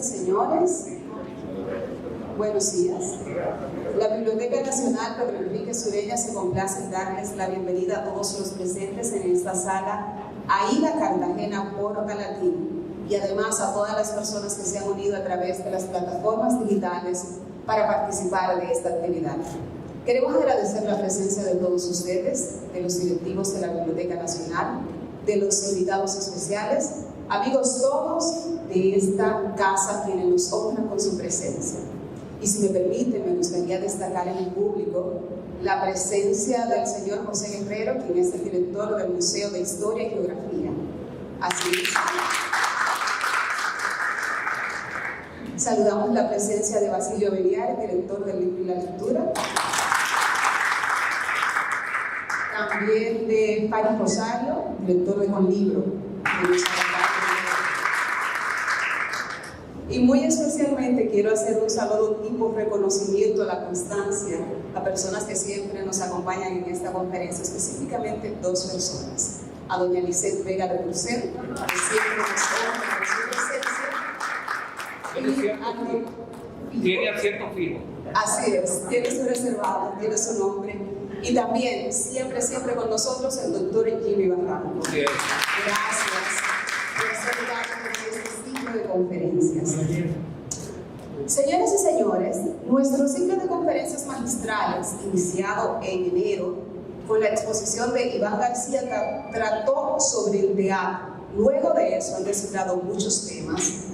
Señoras y señores, buenos días. La Biblioteca Nacional Pedro Enrique Sureña se complace en darles la bienvenida a todos los presentes en esta sala AIDA Cartagena Porta Latino y además a todas las personas que se han unido a través de las plataformas digitales para participar de esta actividad. Queremos agradecer la presencia de todos ustedes, de los directivos de la Biblioteca Nacional, de los invitados especiales, amigos todos de esta casa quienes nos honran con su presencia. Y si me permite, me gustaría destacar en el público la presencia del señor José Guerrero, quien es el director del Museo de Historia y Geografía. Así es. Saludamos la presencia de Basilio Beliar, director del Libro y la Lectura. También de Fari Rosario, director de Conlibro. Y muy especialmente quiero hacer un saludo tipo reconocimiento a la constancia a personas que siempre nos acompañan en esta conferencia, específicamente dos personas. A doña Lisette Vega de Purcell, que siempre nos honra con su presencia. Tiene asiento fijo. Así es, tiene su reservado, tiene su nombre. Y también, siempre con nosotros, el doctor Jimmy Barranco. Sí. Gracias por ser parte de este ciclo de conferencias. Señoras y señores, nuestro ciclo de conferencias magistrales, iniciado en enero, con la exposición de Iván García, trató sobre el teatro. Luego de eso han desarrollado muchos temas,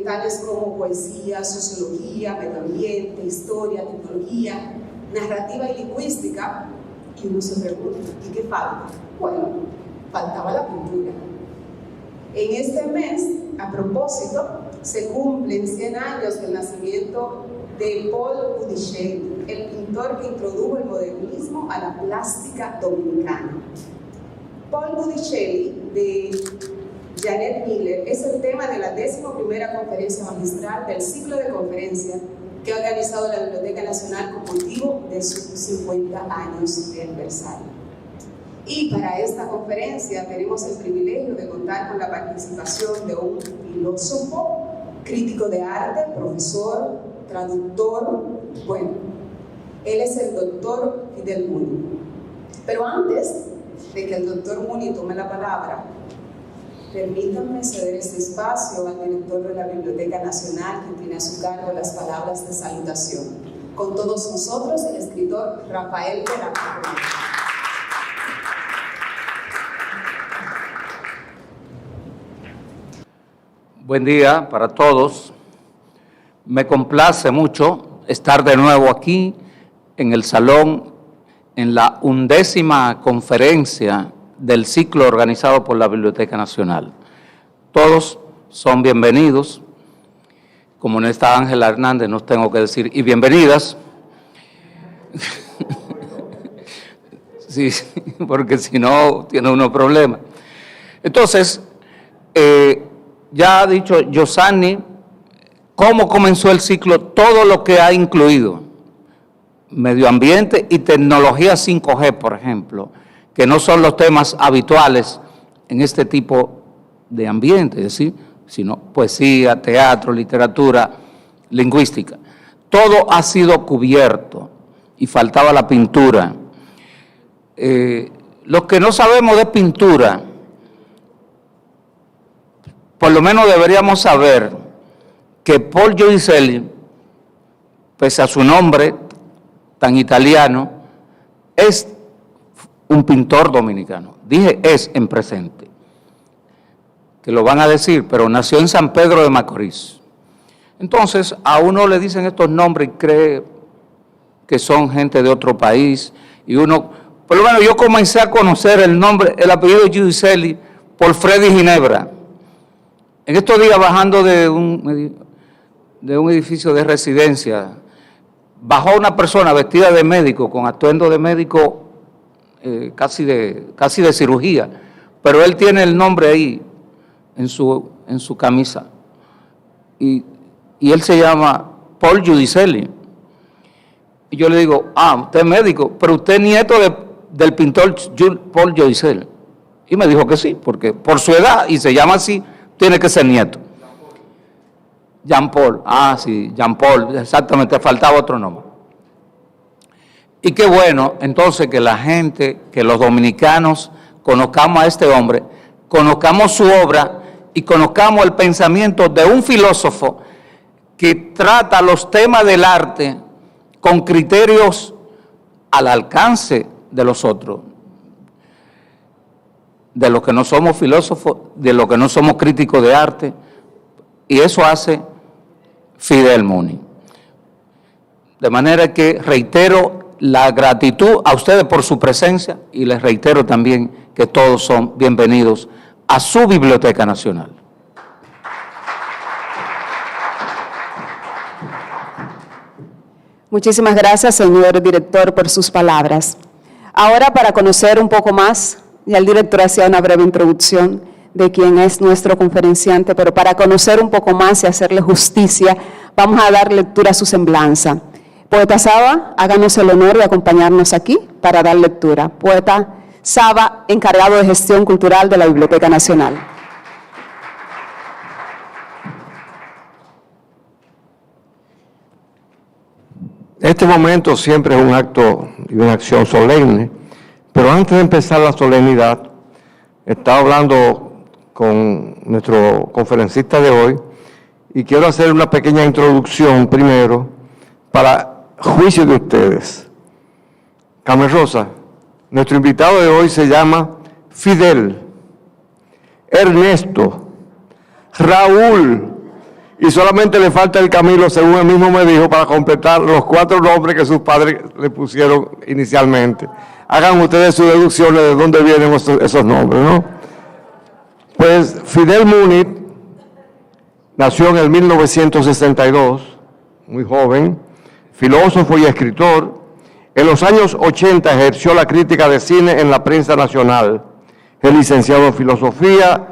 tales como poesía, sociología, medio ambiente, historia, tecnología, narrativa y lingüística, y uno se pregunta, ¿y qué falta? Bueno, faltaba la pintura. En este mes, a propósito, se cumplen 100 años del nacimiento de Paul Botticelli, el pintor que introdujo el modernismo a la plástica dominicana. Paul Botticelli, de Janet Miller, es el tema de la 11ª conferencia magistral del ciclo de conferencias que ha organizado la Biblioteca Nacional con motivo de sus 50 años de aniversario. Y para esta conferencia tenemos el privilegio de contar con la participación de un filósofo, crítico de arte, profesor, traductor. Bueno, él es el doctor Fidel Muni. Pero antes de que el doctor Muni tome la palabra, permítanme ceder este espacio al director de la Biblioteca Nacional, que tiene a su cargo las palabras de salutación. Con todos nosotros, el escritor Rafael Velasco. Buen día para todos. Me complace mucho estar de nuevo aquí en el salón, en la 11ª conferencia del ciclo organizado por la Biblioteca Nacional. Todos son bienvenidos. Como no está Ángela Hernández, no tengo que decir, y bienvenidas. Sí, porque si no, tiene unos problemas. Entonces, ya ha dicho Yosani cómo comenzó el ciclo, todo lo que ha incluido, medio ambiente y tecnología 5G, por ejemplo, que no son los temas habituales en este tipo de ambiente, es decir, sino poesía, teatro, literatura, lingüística. Todo ha sido cubierto y faltaba la pintura. Los que no sabemos de pintura, por lo menos deberíamos saber que Paul Botticelli, pese a su nombre tan italiano, es un pintor dominicano. Dije es en presente, que lo van a decir, pero nació en San Pedro de Macorís. Entonces, a uno le dicen estos nombres y cree que son gente de otro país, y uno, por lo menos yo comencé a conocer el nombre, el apellido de Botticelli por Freddy Ginebra. En estos días, bajando de un edificio de residencia, bajó una persona vestida de médico, con atuendo de médico, casi de cirugía, pero él tiene el nombre ahí en su camisa, y él se llama Paul Botticelli. Y yo le digo, usted es médico, pero usted es nieto del pintor Paul Botticelli. Y me dijo que sí, porque por su edad, y se llama así, tiene que ser nieto. Jean Paul. Ah, sí, Jean Paul, exactamente, faltaba otro nombre. Y qué bueno, entonces, que la gente, que los dominicanos conozcamos a este hombre, conozcamos su obra y conozcamos el pensamiento de un filósofo que trata los temas del arte con criterios al alcance de los otros, de los que no somos filósofos, de los que no somos críticos de arte, y eso hace Fidel Muniz. De manera que reitero la gratitud a ustedes por su presencia y les reitero también que todos son bienvenidos a su Biblioteca Nacional. Muchísimas gracias, señor director, por sus palabras. Ahora, para conocer un poco más, ya el director hacía una breve introducción de quién es nuestro conferenciante, pero para conocer un poco más y hacerle justicia, vamos a dar lectura a su semblanza. Poeta Saba, háganos el honor de acompañarnos aquí para dar lectura. Poeta Saba, encargado de Gestión Cultural de la Biblioteca Nacional. Este momento siempre es un acto y una acción solemne, pero antes de empezar la solemnidad, estaba hablando con nuestro conferencista de hoy y quiero hacer una pequeña introducción primero para juicio de ustedes. Carmen Rosa, nuestro invitado de hoy se llama Fidel, Ernesto, Raúl, y solamente le falta el Camilo, según él mismo me dijo, para completar los 4 nombres que sus padres le pusieron inicialmente. Hagan ustedes sus deducciones de dónde vienen esos nombres, ¿no? Pues Fidel Muniz nació en el 1962, muy joven, filósofo y escritor. En los años 80 ejerció la crítica de cine en la prensa nacional. Es licenciado en filosofía,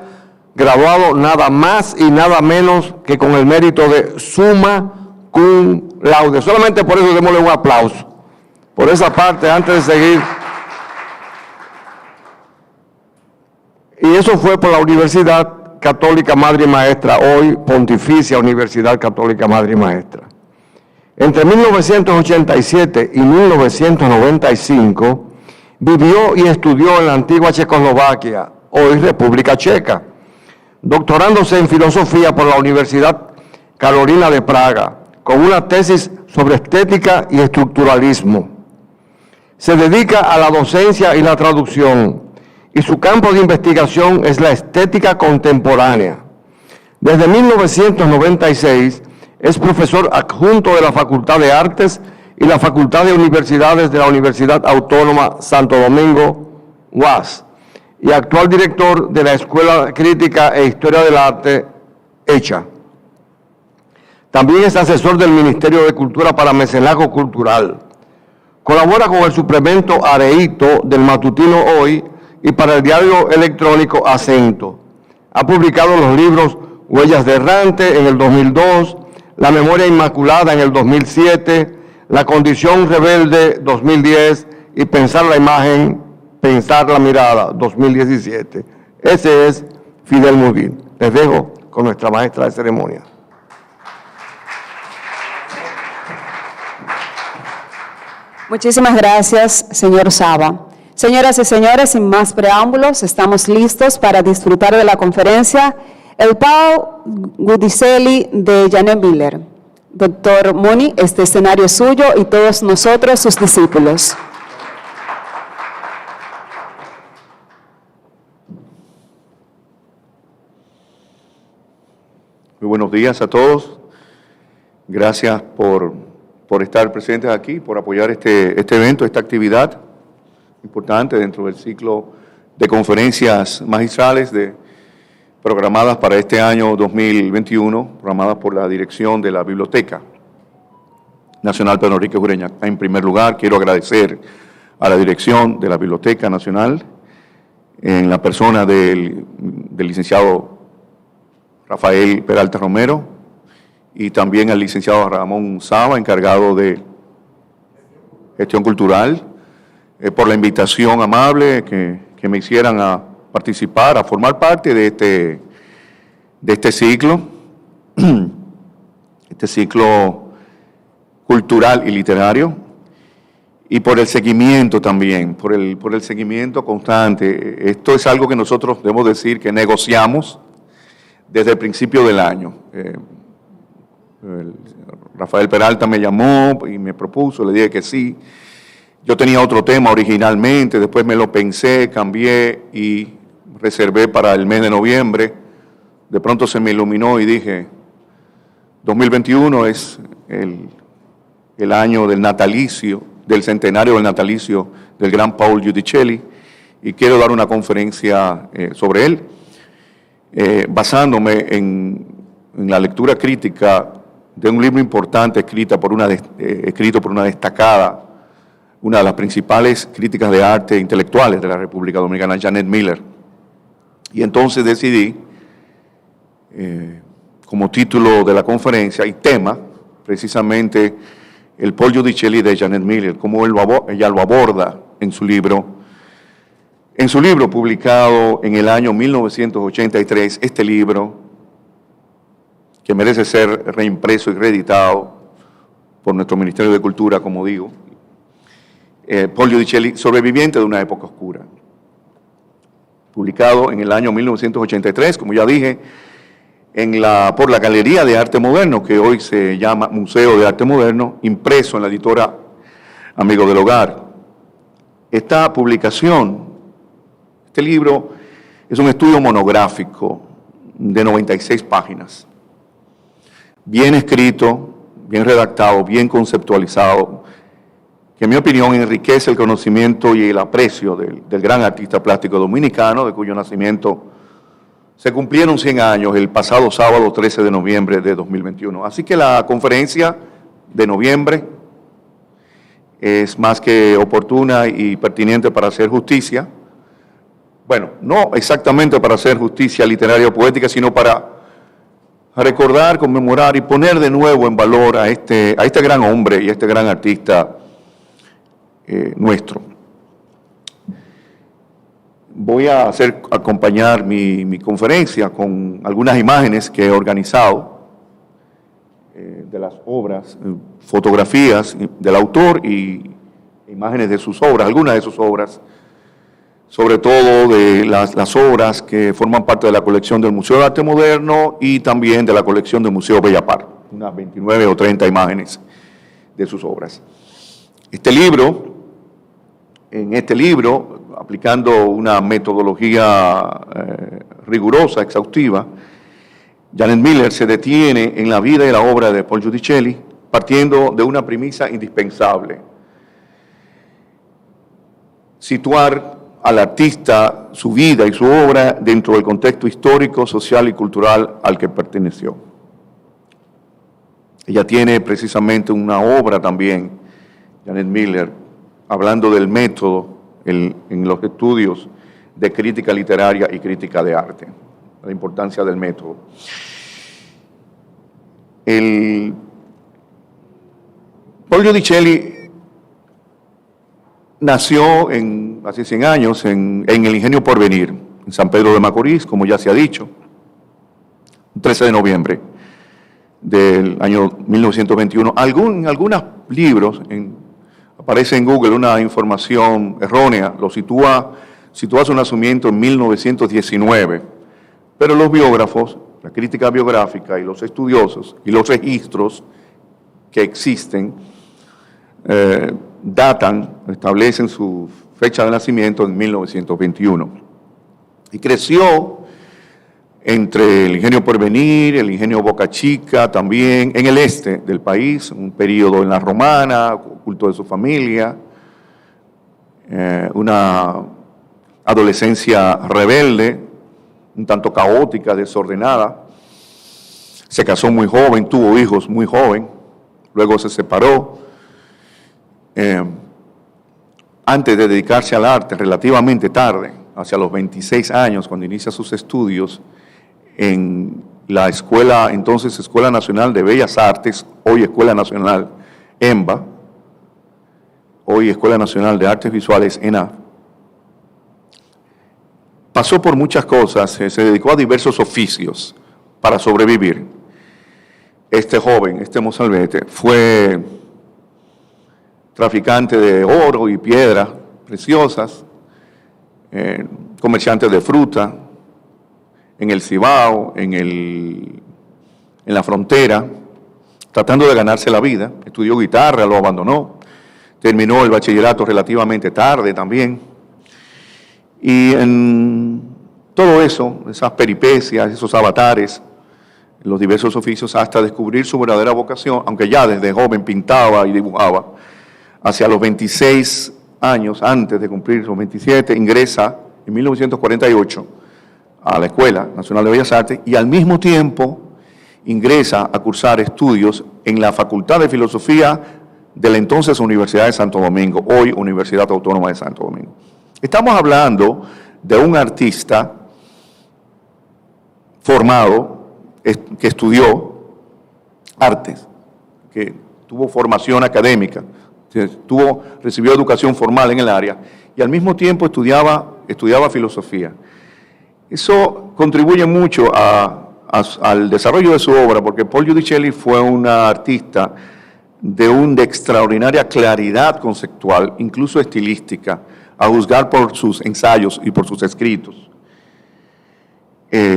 graduado nada más y nada menos que con el mérito de summa cum laude. Solamente por eso démosle un aplauso. Por esa parte, antes de seguir. Y eso fue por la Universidad Católica Madre y Maestra, hoy Pontificia Universidad Católica Madre y Maestra. Entre 1987 y 1995 vivió y estudió en la antigua Checoslovaquia, hoy República Checa, doctorándose en filosofía por la Universidad Carolina de Praga, con una tesis sobre estética y estructuralismo. Se dedica a la docencia y la traducción, y su campo de investigación es la estética contemporánea. Desde 1996 es profesor adjunto de la Facultad de Artes y la Facultad de Universidades de la Universidad Autónoma Santo Domingo, UAS, y actual director de la Escuela Crítica e Historia del Arte, ECHA. También es asesor del Ministerio de Cultura para Mecenazgo Cultural. Colabora con el suplemento Areíto del matutino Hoy y para el diario electrónico Acento. Ha publicado los libros Huellas de Errante en el 2002, La Memoria Inmaculada en el 2007, La Condición Rebelde 2010 y Pensar la Imagen, Pensar la Mirada 2017. Ese es Fidel Muniz. Les dejo con nuestra maestra de ceremonia. Muchísimas gracias, señor Saba. Señoras y señores, sin más preámbulos, estamos listos para disfrutar de la conferencia El Pau Gudicelli de Janet Miller. Doctor Muniz, este escenario es suyo y todos nosotros, sus discípulos. Muy buenos días a todos. Gracias por estar presentes aquí, por apoyar este evento, esta actividad importante dentro del ciclo de conferencias magistrales programadas para este año 2021, programadas por la dirección de la Biblioteca Nacional Pedro Enrique Ureña. En primer lugar, quiero agradecer a la dirección de la Biblioteca Nacional, en la persona del licenciado Rafael Peralta Romero, y también al licenciado Ramón Saba, encargado de Gestión Cultural, por la invitación amable que me hicieran a participar, a formar parte de este ciclo. este ciclo cultural y literario, y por el seguimiento también, por el seguimiento constante. Esto es algo que nosotros, debemos decir, que negociamos desde el principio del año. Rafael Peralta me llamó y me propuso, le dije que sí. Yo tenía otro tema originalmente, después me lo pensé, cambié y reservé para el mes de noviembre. De pronto se me iluminó y dije, 2021 es el año del natalicio, del centenario del natalicio del gran Paul Giudicelli, y quiero dar una conferencia sobre él, basándome en la lectura crítica de un libro importante escrito por una destacada, una de las principales críticas de arte intelectuales de la República Dominicana, Janet Miller. Y entonces decidí, como título de la conferencia y tema, precisamente el Paul Giudicelli de Janet Miller, como ella lo aborda en su libro publicado en el año 1983, este libro, que merece ser reimpreso y reeditado por nuestro Ministerio de Cultura, como digo, Paul Giudicelli, sobreviviente de una época oscura, publicado en el año 1983, como ya dije, por la Galería de Arte Moderno, que hoy se llama Museo de Arte Moderno, impreso en la editora Amigo del Hogar. Esta publicación, este libro, es un estudio monográfico de 96 páginas, bien escrito, bien redactado, bien conceptualizado, que en mi opinión enriquece el conocimiento y el aprecio del gran artista plástico dominicano, de cuyo nacimiento se cumplieron 100 años el pasado sábado 13 de noviembre de 2021. Así que la conferencia de noviembre es más que oportuna y pertinente para hacer justicia. Bueno, no exactamente para hacer justicia literaria o poética, sino para recordar, conmemorar y poner de nuevo en valor a este gran hombre y a este gran artista nuestro. Voy a acompañar mi conferencia con algunas imágenes que he organizado de las obras, fotografías del autor y imágenes de sus obras, algunas de sus obras, sobre todo de las obras que forman parte de la colección del Museo de Arte Moderno y también de la colección del Museo Bellapar, unas 29 o 30 imágenes de sus obras. En este libro, aplicando una metodología rigurosa, exhaustiva, Janet Miller se detiene en la vida y la obra de Paul Giudicelli, partiendo de una premisa indispensable: situar al artista, su vida y su obra dentro del contexto histórico, social y cultural al que perteneció. Ella tiene precisamente una obra también, Janet Miller, hablando del método en los estudios de crítica literaria y crítica de arte, la importancia del método. Paul Giudicelli nació hace 100 años en el Ingenio Porvenir, en San Pedro de Macorís, como ya se ha dicho, el 13 de noviembre del año 1921. En algunos libros, aparece en Google una información errónea, lo sitúa su nacimiento en 1919, pero los biógrafos, la crítica biográfica y los estudiosos y los registros que existen establecen su fecha de nacimiento en 1921. Y creció entre el Ingenio Porvenir, el Ingenio Boca Chica, también en el este del país, un periodo en la Romana, culto de su familia, una adolescencia rebelde, un tanto caótica, desordenada. Se casó muy joven, tuvo hijos muy joven, luego se separó. Antes de dedicarse al arte, relativamente tarde, hacia los 26 años, cuando inicia sus estudios en la Escuela Nacional de Bellas Artes, hoy Escuela Nacional EMBA, hoy Escuela Nacional de Artes Visuales ENA. Pasó por muchas cosas, se dedicó a diversos oficios para sobrevivir. este joven, este mozalbete, fue traficante de oro y piedras preciosas, comerciante de fruta, en el Cibao, en la frontera, tratando de ganarse la vida. Estudió guitarra, lo abandonó, terminó el bachillerato relativamente tarde también. Y en todo eso, esas peripecias, esos avatares, los diversos oficios, hasta descubrir su verdadera vocación, aunque ya desde joven pintaba y dibujaba, hacia los 26 años, antes de cumplir los 27, ingresa en 1948 a la Escuela Nacional de Bellas Artes y al mismo tiempo ingresa a cursar estudios en la Facultad de Filosofía de la entonces Universidad de Santo Domingo, hoy Universidad Autónoma de Santo Domingo. Estamos hablando de un artista formado, que estudió artes, que tuvo formación académica, recibió educación formal en el área y al mismo tiempo estudiaba filosofía. Eso contribuye mucho al desarrollo de su obra, porque Paul Giudicelli fue un artista de extraordinaria claridad conceptual, incluso estilística, a juzgar por sus ensayos y por sus escritos.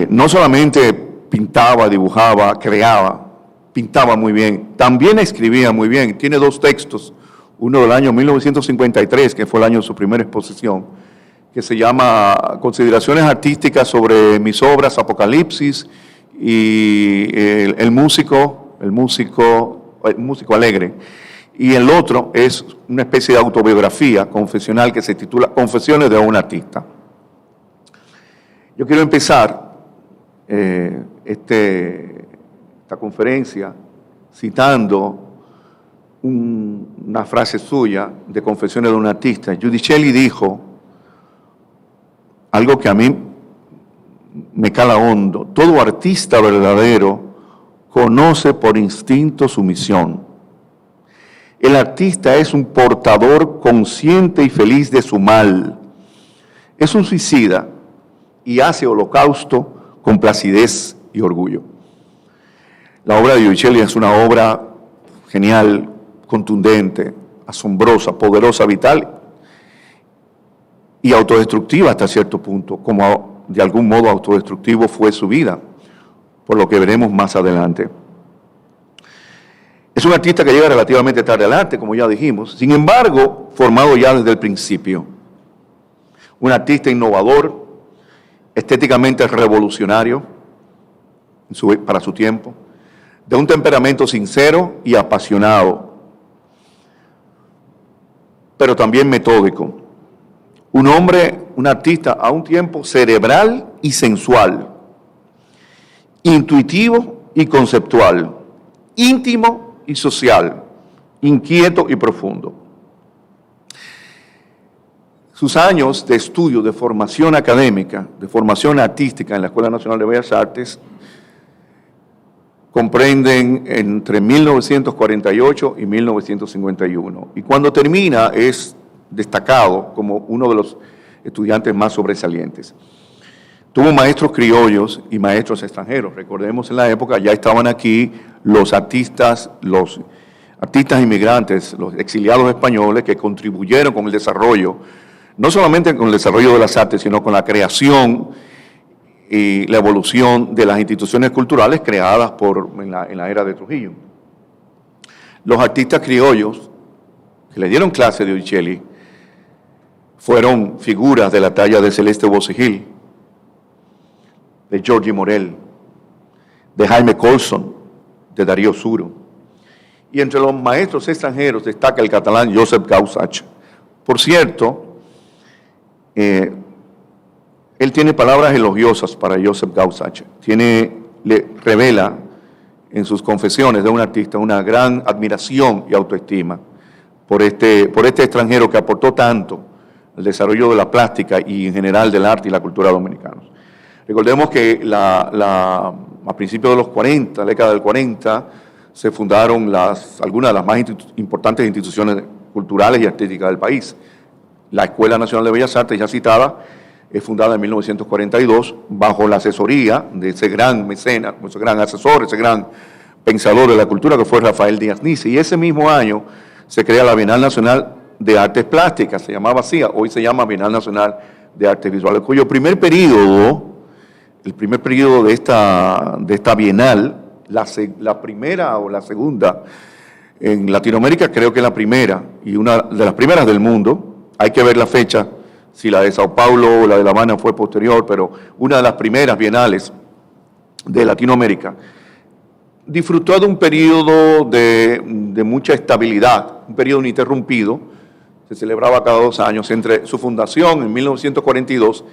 No solamente pintaba, dibujaba, creaba, pintaba muy bien, también escribía muy bien. Tiene 2 textos, uno del año 1953, que fue el año de su primera exposición, que se llama Consideraciones artísticas sobre mis obras, Apocalipsis, y el músico alegre. Y el otro es una especie de autobiografía confesional que se titula Confesiones de un artista. Yo quiero empezar esta conferencia citando una frase suya de Confesiones de un artista. Giudicelli dijo algo que a mí me cala hondo: todo artista verdadero conoce por instinto su misión. El artista es un portador consciente y feliz de su mal. Es un suicida y hace holocausto con placidez y orgullo. La obra de Giudicelli es una obra genial, contundente, asombrosa, poderosa, vital y autodestructiva hasta cierto punto, como de algún modo autodestructivo fue su vida, por lo que veremos más adelante. Es un artista que llega relativamente tarde al arte, como ya dijimos, sin embargo, formado ya desde el principio. Un artista innovador, estéticamente revolucionario para su tiempo, de un temperamento sincero y apasionado, pero también metódico. Un artista a un tiempo cerebral y sensual, intuitivo y conceptual, íntimo y social, inquieto y profundo. Sus años de estudio, de formación académica, de formación artística en la Escuela Nacional de Bellas Artes comprenden entre 1948 y 1951. Y cuando termina es destacado como uno de los estudiantes más sobresalientes. Tuvo maestros criollos y maestros extranjeros. Recordemos, en la época ya estaban aquí los artistas inmigrantes, los exiliados españoles que contribuyeron con el desarrollo, no solamente con el desarrollo de las artes, sino con la creación y la evolución de las instituciones culturales creadas en la era de Trujillo. Los artistas criollos que le dieron clase de Giudicelli fueron figuras de la talla de Celeste Bocigil, de Giorgi Morel, de Jaime Colson, de Darío Suro. Y entre los maestros extranjeros destaca el catalán Josep Gausach. Por cierto, él tiene palabras elogiosas para Josep Gausach. Le revela en sus confesiones de un artista una gran admiración y autoestima por este extranjero que aportó tanto al desarrollo de la plástica y en general del arte y la cultura dominicanos. Recordemos que a principios de los 40, la década del 40, se fundaron algunas de las más importantes instituciones culturales y artísticas del país. La Escuela Nacional de Bellas Artes, ya citada, es fundada en 1942 bajo la asesoría de ese gran mecenas, ese gran asesor, ese gran pensador de la cultura, que fue Rafael Díaz Nice. Y ese mismo año se crea la Bienal Nacional de Artes Plásticas, se llamaba así, hoy se llama Bienal Nacional de Artes Visuales, cuyo primer periodo de esta bienal, la primera o la segunda en Latinoamérica, creo que la primera, y una de las primeras del mundo, hay que ver la fecha, si la de Sao Paulo o la de La Habana fue posterior, pero una de las primeras bienales de Latinoamérica, disfrutó de un periodo de mucha estabilidad, un periodo ininterrumpido. Se celebraba cada 2 años entre su fundación en 1942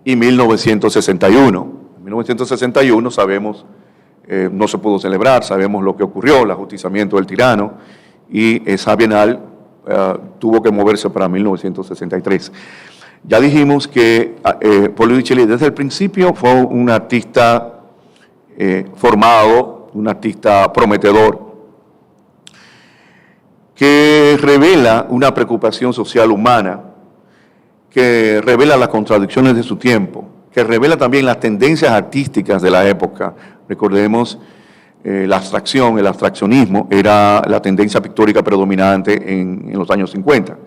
y 1961. En 1961 sabemos, no se pudo celebrar, sabemos lo que ocurrió, el ajusticiamiento del tirano, y esa bienal tuvo que moverse para 1963. Ya dijimos que Paul Dichelli desde el principio fue un artista formado, un artista prometedor, que revela una preocupación social humana, que revela las contradicciones de su tiempo, que revela también las tendencias artísticas de la época. Recordemos, la abstracción, el abstraccionismo era la tendencia pictórica predominante en los años 50.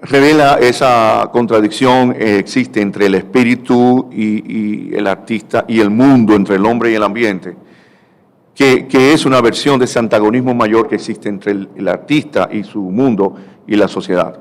Revela esa contradicción existe entre el espíritu y el artista y el mundo, entre el hombre y el ambiente, que es una versión de ese antagonismo mayor que existe entre el artista y su mundo y la sociedad.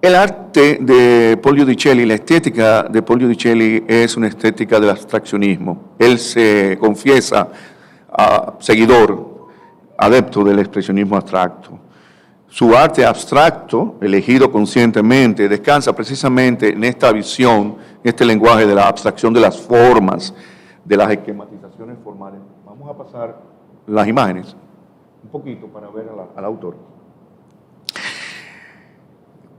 El arte de Paul Dichelli, la estética de Paul Dichelli es una estética del abstraccionismo. Él se confiesa seguidor, adepto del expresionismo abstracto. Su arte abstracto, elegido conscientemente, descansa precisamente en esta visión, en este lenguaje de la abstracción de las formas, de las esquematizaciones formales. Vamos a pasar las imágenes un poquito para ver al autor.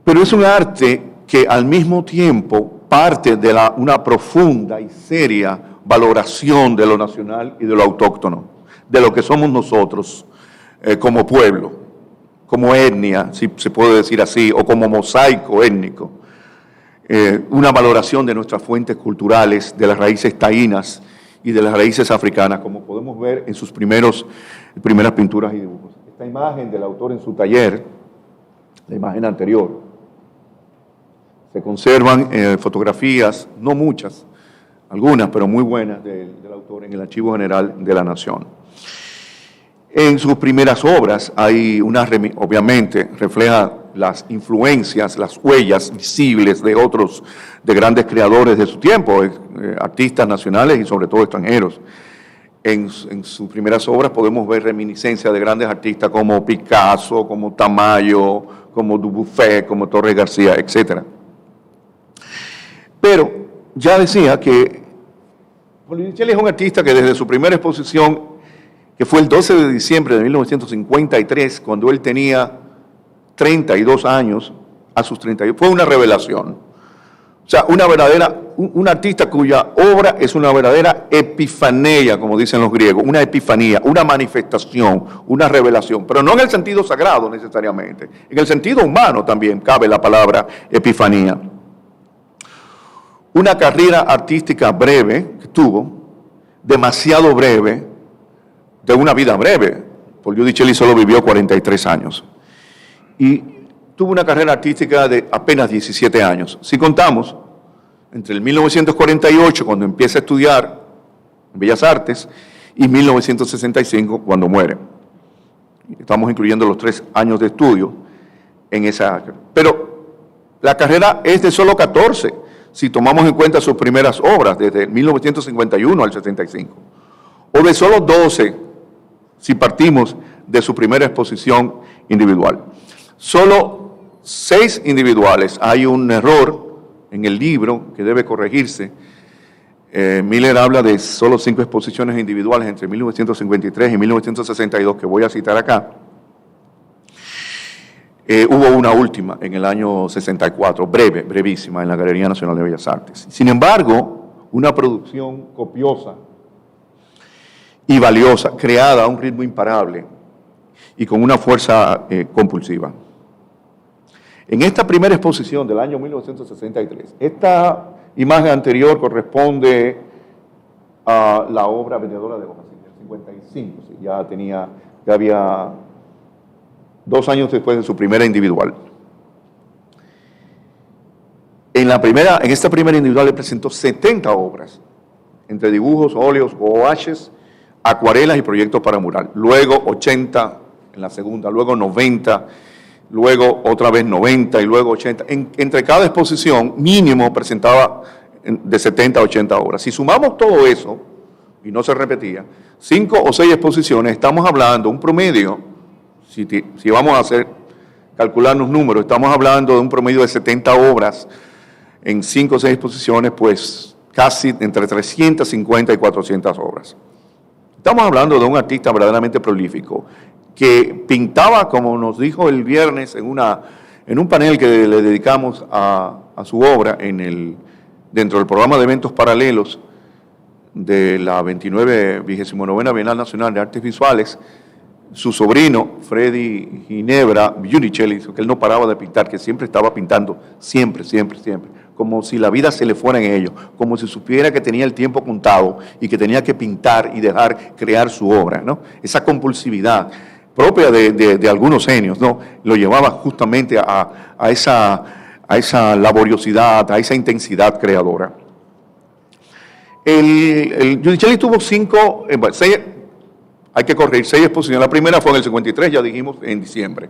Pero es un arte que al mismo tiempo parte de una profunda y seria valoración de lo nacional y de lo autóctono, de lo que somos nosotros como pueblo, como etnia, si se puede decir así, o como mosaico étnico. Una valoración de nuestras fuentes culturales, de las raíces taínas y de las raíces africanas, como podemos ver en sus primeras pinturas y dibujos. Esta imagen del autor en su taller, la imagen anterior, se conservan fotografías, no muchas, algunas, pero muy buenas del autor en el Archivo General de la Nación. En sus primeras obras hay obviamente refleja las influencias, las huellas visibles de grandes creadores de su tiempo, artistas nacionales y sobre todo extranjeros. En sus primeras obras podemos ver reminiscencias de grandes artistas como Picasso, como Tamayo, como Dubuffet, como Torres García, etc. Pero ya decía que Paul Dichelli es un artista que desde su primera exposición, que fue el 12 de diciembre de 1953, cuando él tenía 32 años, a sus 31, fue una revelación. O sea, un artista cuya obra es una verdadera epifanía, como dicen los griegos, una epifanía, una manifestación, una revelación, pero no en el sentido sagrado necesariamente, en el sentido humano también cabe la palabra epifanía. Una carrera artística breve que tuvo, demasiado breve, de una vida breve. Paul Dichelli solo vivió 43 años. Y tuvo una carrera artística de apenas 17 años. Si contamos, entre el 1948, cuando empieza a estudiar en Bellas Artes, y 1965, cuando muere. Estamos incluyendo los 3 años de estudio en esa. Pero la carrera es de solo 14, si tomamos en cuenta sus primeras obras, desde 1951 al 75. O de solo 12, si partimos de su primera exposición individual. Solo 6 individuales. Hay un error en el libro que debe corregirse. Miller habla de solo 5 exposiciones individuales entre 1953 y 1962, que voy a citar acá. Hubo una última en el año 64, brevísima, en la Galería Nacional de Bellas Artes. Sin embargo, una producción copiosa y valiosa, creada a un ritmo imparable, y con una fuerza compulsiva. En esta primera exposición del año 1963, esta imagen anterior corresponde a la obra Vendedora de Hojas, en el 55, sí, ya había 2 años después de su primera individual. En esta primera individual le presentó 70 obras, entre dibujos, óleos, gouaches, acuarelas y proyectos para mural. Luego 80 en la segunda, luego 90, luego otra vez 90 y luego 80. Entre cada exposición mínimo presentaba de 70 a 80 obras. Si sumamos todo eso, y no se repetía, 5 o 6 exposiciones, estamos hablando un promedio, si vamos a calcular los números, estamos hablando de un promedio de 70 obras en 5 o 6 exposiciones, pues casi entre 350 y 400 obras. Estamos hablando de un artista verdaderamente prolífico, que pintaba, como nos dijo el viernes en un panel que le dedicamos a su obra dentro del programa de eventos paralelos de la 29ª Bienal Nacional de Artes Visuales. Su sobrino, Freddy Ginebra Bunicelli, dijo que él no paraba de pintar, que siempre estaba pintando, siempre, como si la vida se le fuera en ello, como si supiera que tenía el tiempo contado y que tenía que pintar y dejar crear su obra, ¿no? Esa compulsividad propia de algunos genios, ¿no? Lo llevaba justamente a esa laboriosidad, a esa intensidad creadora. El Bunicelli tuvo 6 exposiciones. La primera fue en el 53, ya dijimos, en diciembre.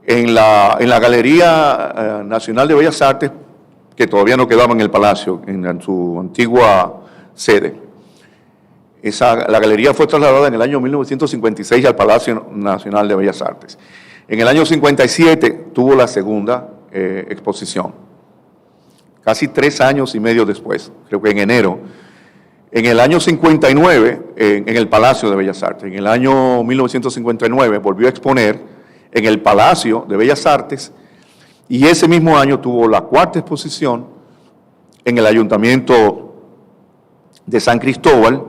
En la Galería Nacional de Bellas Artes, que todavía no quedaba en el Palacio, en su antigua sede. La galería fue trasladada en el año 1956 al Palacio Nacional de Bellas Artes. En el año 57 tuvo la segunda exposición, casi 3 años y medio después, creo que en enero. En el año 59, en el Palacio de Bellas Artes. En el año 1959 volvió a exponer en el Palacio de Bellas Artes, y ese mismo año tuvo la 4ª exposición en el Ayuntamiento de San Cristóbal,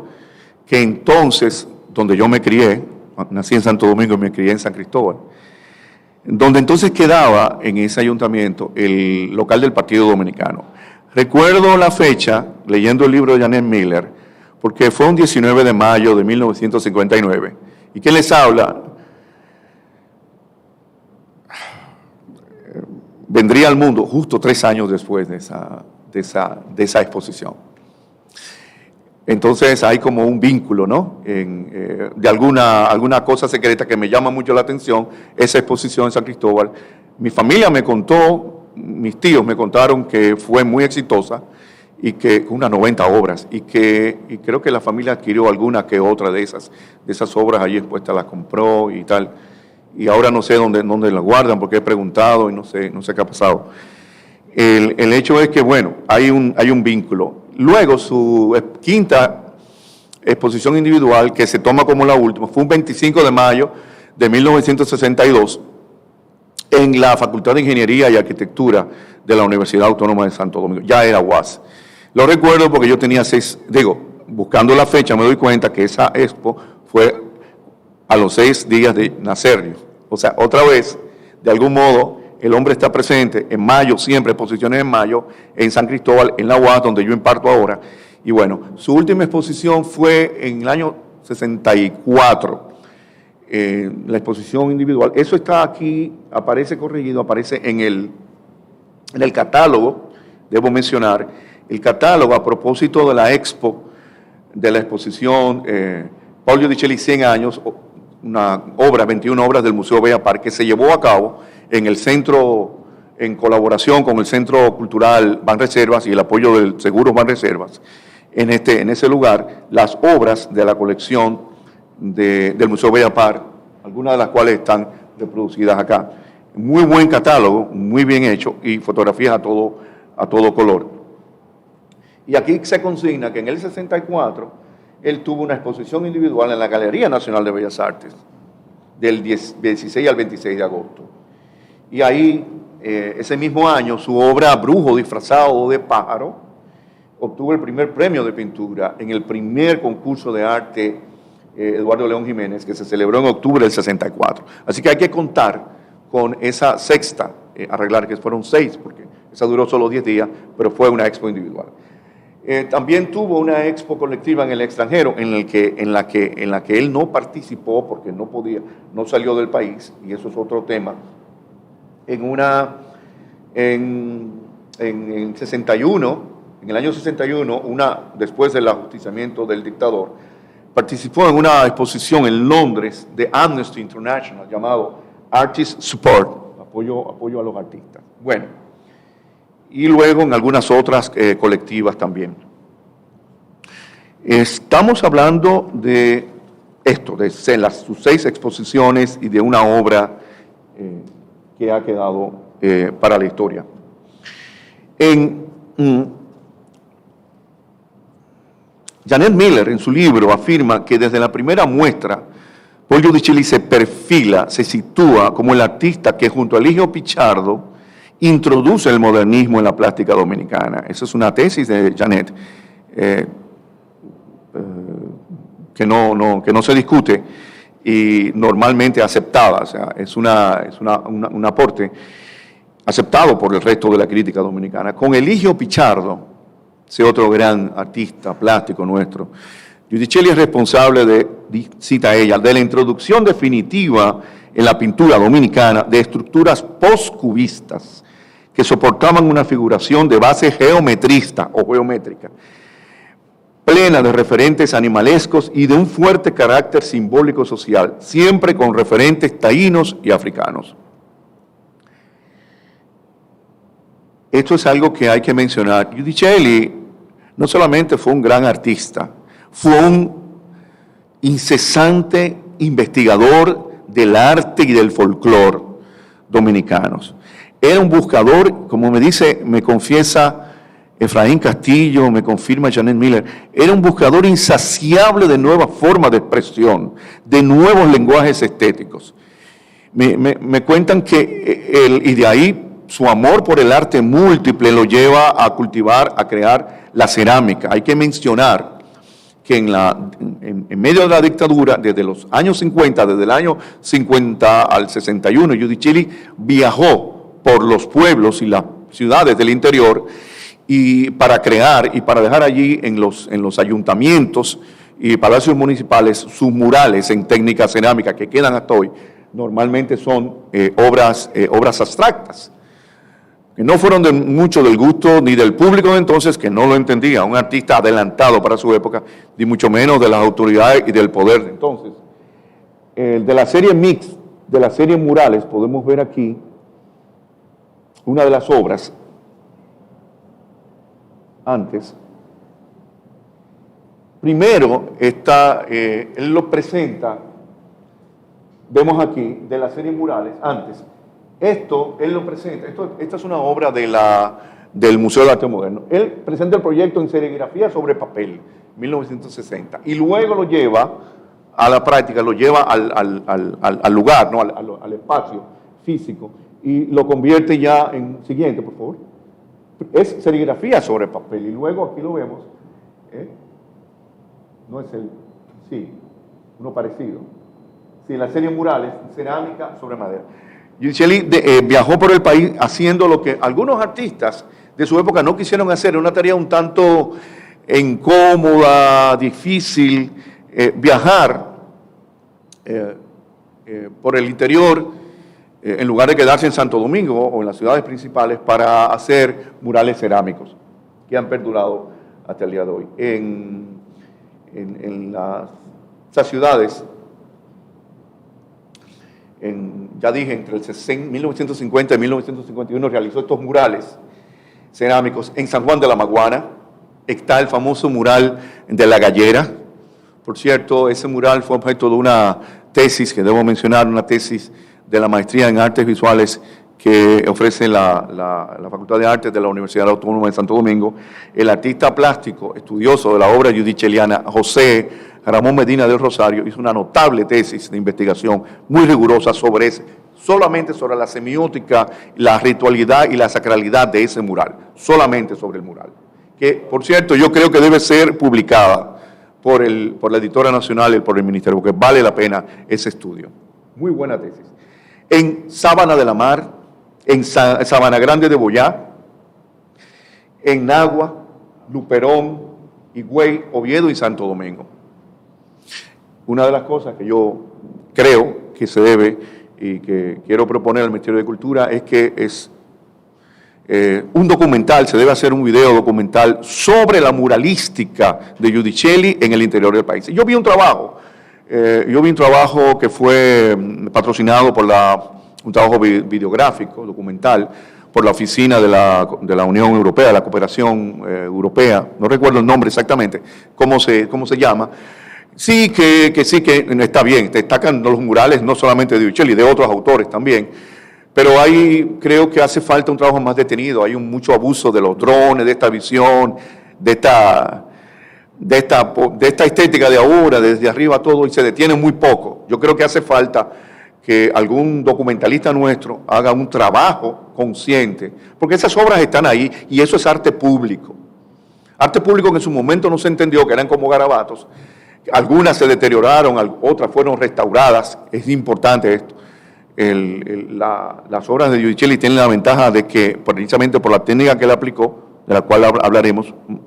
que entonces, donde yo me crié, nací en Santo Domingo y me crié en San Cristóbal, donde entonces quedaba en ese ayuntamiento el local del Partido Dominicano. Recuerdo la fecha, leyendo el libro de Janet Miller, porque fue un 19 de mayo de 1959. ¿Y qué les habla? Vendría al mundo justo 3 años después de esa exposición. Entonces hay como un vínculo, ¿no? De alguna cosa secreta que me llama mucho la atención, esa exposición en San Cristóbal. Mi familia me contó, mis tíos me contaron que fue muy exitosa, y que unas 90 obras, y creo que la familia adquirió alguna que otra de esas obras allí expuestas, las compró y tal. Y ahora no sé dónde la guardan, porque he preguntado y no sé qué ha pasado. El hecho es que, bueno, hay un vínculo. Luego, su 5ª exposición individual, que se toma como la última, fue un 25 de mayo de 1962 en la Facultad de Ingeniería y Arquitectura de la Universidad Autónoma de Santo Domingo. Ya era UAS. Lo recuerdo porque yo tenía buscando la fecha me doy cuenta que esa expo fue a los 6 días de nacer. O sea, otra vez, de algún modo, el hombre está presente en mayo, siempre exposiciones en mayo, en San Cristóbal, en la UAS, donde yo imparto ahora. Y bueno, su última exposición fue en el año 64, la exposición individual. Eso está aquí, aparece corregido, aparece en el catálogo, debo mencionar, el catálogo a propósito de la expo, de la exposición Paul Giudicelli 100 años, una obra, 21 obras del Museo Bella Park, que se llevó a cabo en el centro, en colaboración con el Centro Cultural Banreservas y el apoyo del Seguro Banreservas, en ese lugar, las obras de la colección del Museo Bella Park, algunas de las cuales están reproducidas acá. Muy buen catálogo, muy bien hecho, y fotografías a todo color. Y aquí se consigna que en el 64 él tuvo una exposición individual en la Galería Nacional de Bellas Artes, del 16 al 26 de agosto. Y ahí, ese mismo año, su obra Brujo disfrazado de pájaro obtuvo el primer premio de pintura en el primer concurso de arte Eduardo León Jiménez, que se celebró en octubre del 64. Así que hay que contar con esa sexta arreglar, que fueron 6, porque esa duró solo 10 días, pero fue una expo individual. También tuvo una expo colectiva en el extranjero, en la que él no participó porque no podía, no salió del país, y eso es otro tema. En el año 61, después del ajusticiamiento del dictador, participó en una exposición en Londres de Amnesty International llamado Artist Support, apoyo a los artistas. Bueno, y luego en algunas otras colectivas también. Estamos hablando de esto, de sus 6 exposiciones y de una obra que ha quedado para la historia. Janet Miller, en su libro, afirma que desde la primera muestra, Paul Giudicelli se sitúa como el artista que junto a Eligio Pichardo introduce el modernismo en la plástica dominicana. Esa es una tesis de Janet que no se discute y normalmente aceptada. O sea, es un aporte aceptado por el resto de la crítica dominicana. Con Eligio Pichardo, ese otro gran artista plástico nuestro, Giudicelli es responsable cita ella, de la introducción definitiva en la pintura dominicana de estructuras postcubistas que soportaban una figuración de base geometrista o geométrica, plena de referentes animalescos y de un fuerte carácter simbólico social, siempre con referentes taínos y africanos. Esto es algo que hay que mencionar. Giudicelli no solamente fue un gran artista, fue un incesante investigador del arte y del folclore dominicanos. Era un buscador, como me confiesa Efraín Castillo, me confirma Janet Miller, era un buscador insaciable de nuevas formas de expresión, de nuevos lenguajes estéticos. Me cuentan que y de ahí su amor por el arte múltiple lo lleva a cultivar, a crear la cerámica. Hay que mencionar que en medio de la dictadura, desde los años 50, desde el año 50 al 61, Giudicelli viajó por los pueblos y las ciudades del interior y para crear y para dejar allí en los ayuntamientos y palacios municipales sus murales en técnica cerámica que quedan hasta hoy. Normalmente son obras abstractas, que no fueron mucho del gusto ni del público de entonces, que no lo entendía, un artista adelantado para su época, ni mucho menos de las autoridades y del poder de entonces. De la serie Mix, de la serie Murales, podemos ver aquí una de las obras antes. Primero, él lo presenta, vemos aquí, de la serie Murales, antes. Esto, él lo presenta, esta es una obra del Museo de Arte Moderno. Él presenta el proyecto en serigrafía sobre papel, 1960, y luego lo lleva a la práctica, lo lleva al lugar, ¿no? al espacio físico, y lo convierte ya en, siguiente, por favor, es serigrafía sobre papel, y luego aquí lo vemos, no es uno parecido, sí, la serie Murales, cerámica sobre madera. Giudicelli viajó por el país haciendo lo que algunos artistas de su época no quisieron hacer, una tarea un tanto incómoda, difícil, viajar por el interior en lugar de quedarse en Santo Domingo o en las ciudades principales para hacer murales cerámicos que han perdurado hasta el día de hoy. En esas ciudades, ya dije, entre el 1950 y 1951 realizó estos murales cerámicos. En San Juan de la Maguana está el famoso mural de La Gallera. Por cierto, ese mural fue objeto de una tesis que debo mencionar, una tesis de la maestría en artes visuales que ofrece la Facultad de Artes de la Universidad Autónoma de Santo Domingo. El artista plástico, estudioso de la obra giudicelliana, José Ramón Medina del Rosario, hizo una notable tesis de investigación muy rigurosa solamente sobre la semiótica, la ritualidad y la sacralidad de ese mural, solamente sobre el mural, que por cierto yo creo que debe ser publicada, por la editora nacional y por el ministerio, porque vale la pena ese estudio. Muy buena tesis. En Sábana de la Mar, en Sabana Grande de Boyá, en Nagua, Luperón, Higüey, Oviedo y Santo Domingo. Una de las cosas que yo creo que se debe y que quiero proponer al Ministerio de Cultura es que un documental, se debe hacer un video documental sobre la muralística de Giudicelli en el interior del país. Yo vi un trabajo que fue patrocinado por un trabajo videográfico, documental, por la oficina de la Unión Europea, la Cooperación Europea, no recuerdo el nombre exactamente, cómo se llama. Sí, que está bien, destacan los murales no solamente de Giudicelli, de otros autores también, pero ahí creo que hace falta un trabajo más detenido. Hay mucho abuso de los drones, de esta visión, de esta estética de ahora, desde arriba todo, y se detiene muy poco. Yo creo que hace falta que algún documentalista nuestro haga un trabajo consciente, porque esas obras están ahí y eso es arte público. Arte público que en su momento no se entendió, que eran como garabatos. Algunas se deterioraron, otras fueron restauradas. Es importante esto. Las obras de Giudicelli tienen la ventaja de que, precisamente por la técnica que él aplicó, de la cual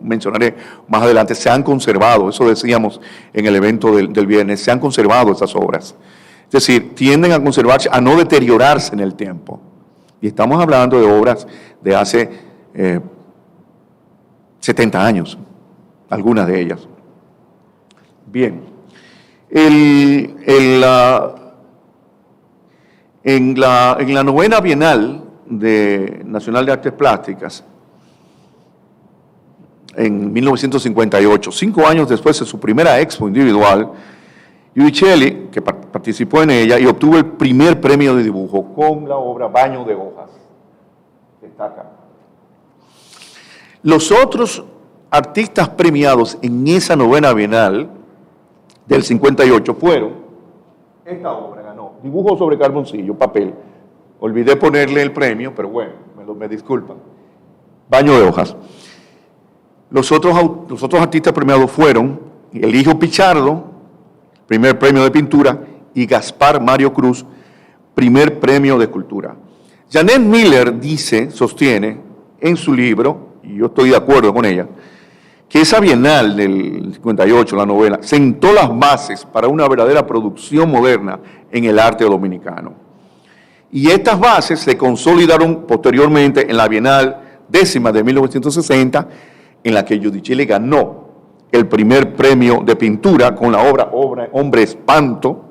mencionaré más adelante, se han conservado, eso decíamos en el evento del viernes, se han conservado esas obras. Es decir, tienden a conservarse, a no deteriorarse en el tiempo. Y estamos hablando de obras de hace 70 años, algunas de ellas. Bien, en la novena Bienal Nacional de Artes Plásticas, en 1958, 5 años después de su primera expo individual, Giudicelli, que participó en ella y obtuvo el primer premio de dibujo con la obra Baño de Hojas. Destaca. Los otros artistas premiados en esa novena Bienal del 58 fueron, esta obra ganó, dibujo sobre carboncillo, papel. Olvidé ponerle el premio, pero bueno, me disculpan. Baño de Hojas. Los otros artistas premiados fueron Eligio Pichardo, primer premio de pintura, y Gaspar Mario Cruz, primer premio de escultura. Janet Miller sostiene en su libro, y yo estoy de acuerdo con ella, que esa Bienal del 58, la novela, sentó las bases para una verdadera producción moderna en el arte dominicano. Y estas bases se consolidaron posteriormente en la Bienal 10ª de 1960, en la que Giudicelli ganó el primer premio de pintura con la obra Hombre Espanto.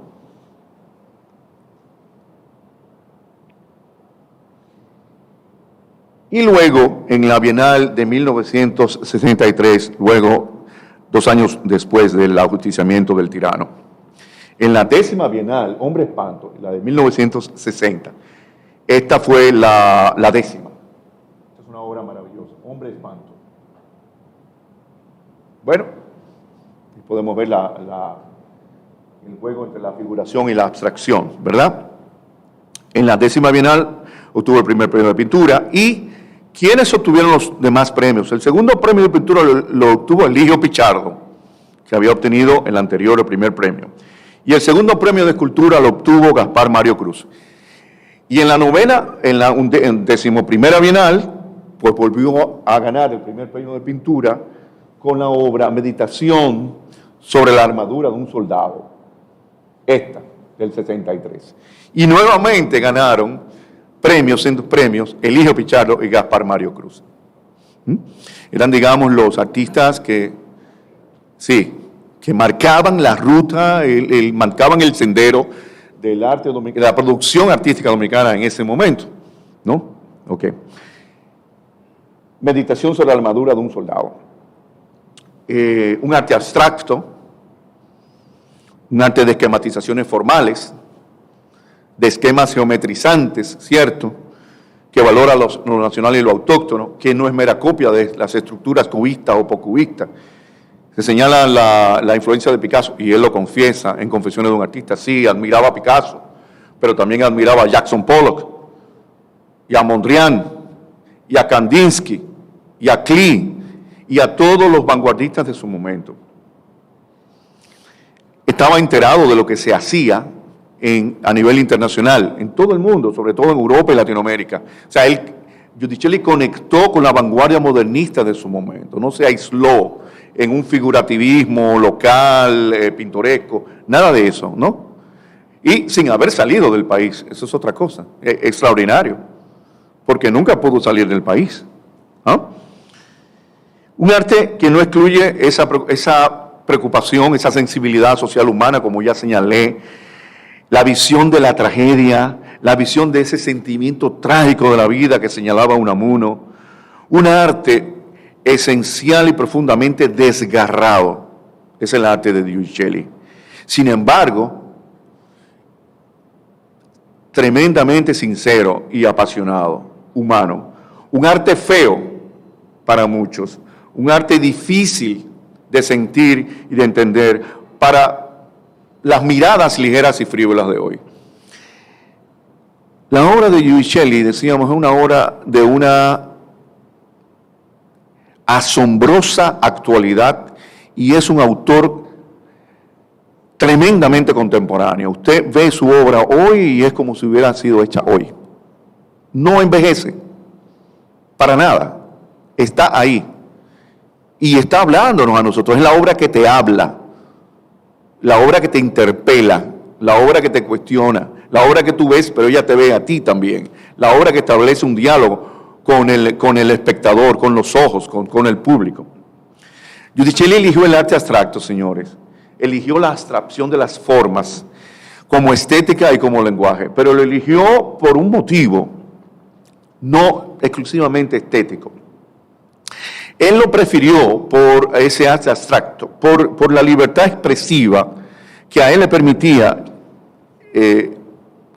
Y luego, en la Bienal de 1963, luego 2 años después del ajusticiamiento del tirano. En la 10ª Bienal, Hombre Espanto, la de 1960, esta fue la 10ª. Esta es una obra maravillosa, Hombre Espanto. Bueno, podemos ver el juego entre la figuración y la abstracción, ¿verdad? En la 10ª Bienal obtuvo el primer premio de pintura. ¿Y quiénes obtuvieron los demás premios? El segundo premio de pintura lo obtuvo Eligio Pichardo, que había obtenido el anterior, el primer premio. Y el segundo premio de escultura lo obtuvo Gaspar Mario Cruz. Y en la 11ª Bienal, pues volvió a ganar el primer premio de pintura con la obra Meditación sobre la armadura de un soldado, esta, del 63. Y nuevamente ganaron premios Eligio Pichardo y Gaspar Mario Cruz. Eran, digamos, los artistas que marcaban la ruta, marcaban el sendero del arte dominicano, de la producción artística dominicana en ese momento, ¿no? Ok. Meditación sobre la armadura de un soldado. Un arte abstracto, un arte de esquematizaciones formales, de esquemas geometrizantes, ¿cierto?, que valora lo nacional y lo autóctono, que no es mera copia de las estructuras cubistas o poscubistas. Se señala la influencia de Picasso, y él lo confiesa en Confesiones de un artista. Sí, admiraba a Picasso, pero también admiraba a Jackson Pollock, y a Mondrian, y a Kandinsky, y a Klee, y a todos los vanguardistas de su momento. estaba enterado de lo que se hacía a nivel internacional, en todo el mundo, sobre todo en Europa y Latinoamérica. O sea, Giudicelli conectó con la vanguardia modernista de su momento, no se aisló en un figurativismo local, pintoresco, nada de eso, ¿no? Y sin haber salido del país, eso es otra cosa, extraordinario, porque nunca pudo salir del país, ¿no? Un arte que no excluye esa preocupación, esa sensibilidad social humana, como ya señalé, la visión de la tragedia, la visión de ese sentimiento trágico de la vida que señalaba Unamuno, un arte esencial y profundamente desgarrado, es el arte de Giudicelli. Sin embargo, tremendamente sincero y apasionado, humano, un arte feo para muchos, un arte difícil de sentir y de entender para las miradas ligeras y frívolas de hoy. La obra de Giudicelli, decíamos, es una obra de una asombrosa actualidad y es un autor tremendamente contemporáneo. Usted ve su obra hoy y es como si hubiera sido hecha hoy. No envejece, para nada. Está ahí y está hablándonos a nosotros. Es la obra que te habla, la obra que te interpela, la obra que te cuestiona, la obra que tú ves, pero ella te ve a ti también, la obra que establece un diálogo con el espectador, con los ojos, con el público. Giudicelli eligió el arte abstracto, señores, eligió la abstracción de las formas como estética y como lenguaje, pero lo eligió por un motivo, no exclusivamente estético. Él lo prefirió por ese arte abstracto, por la libertad expresiva que a él le permitía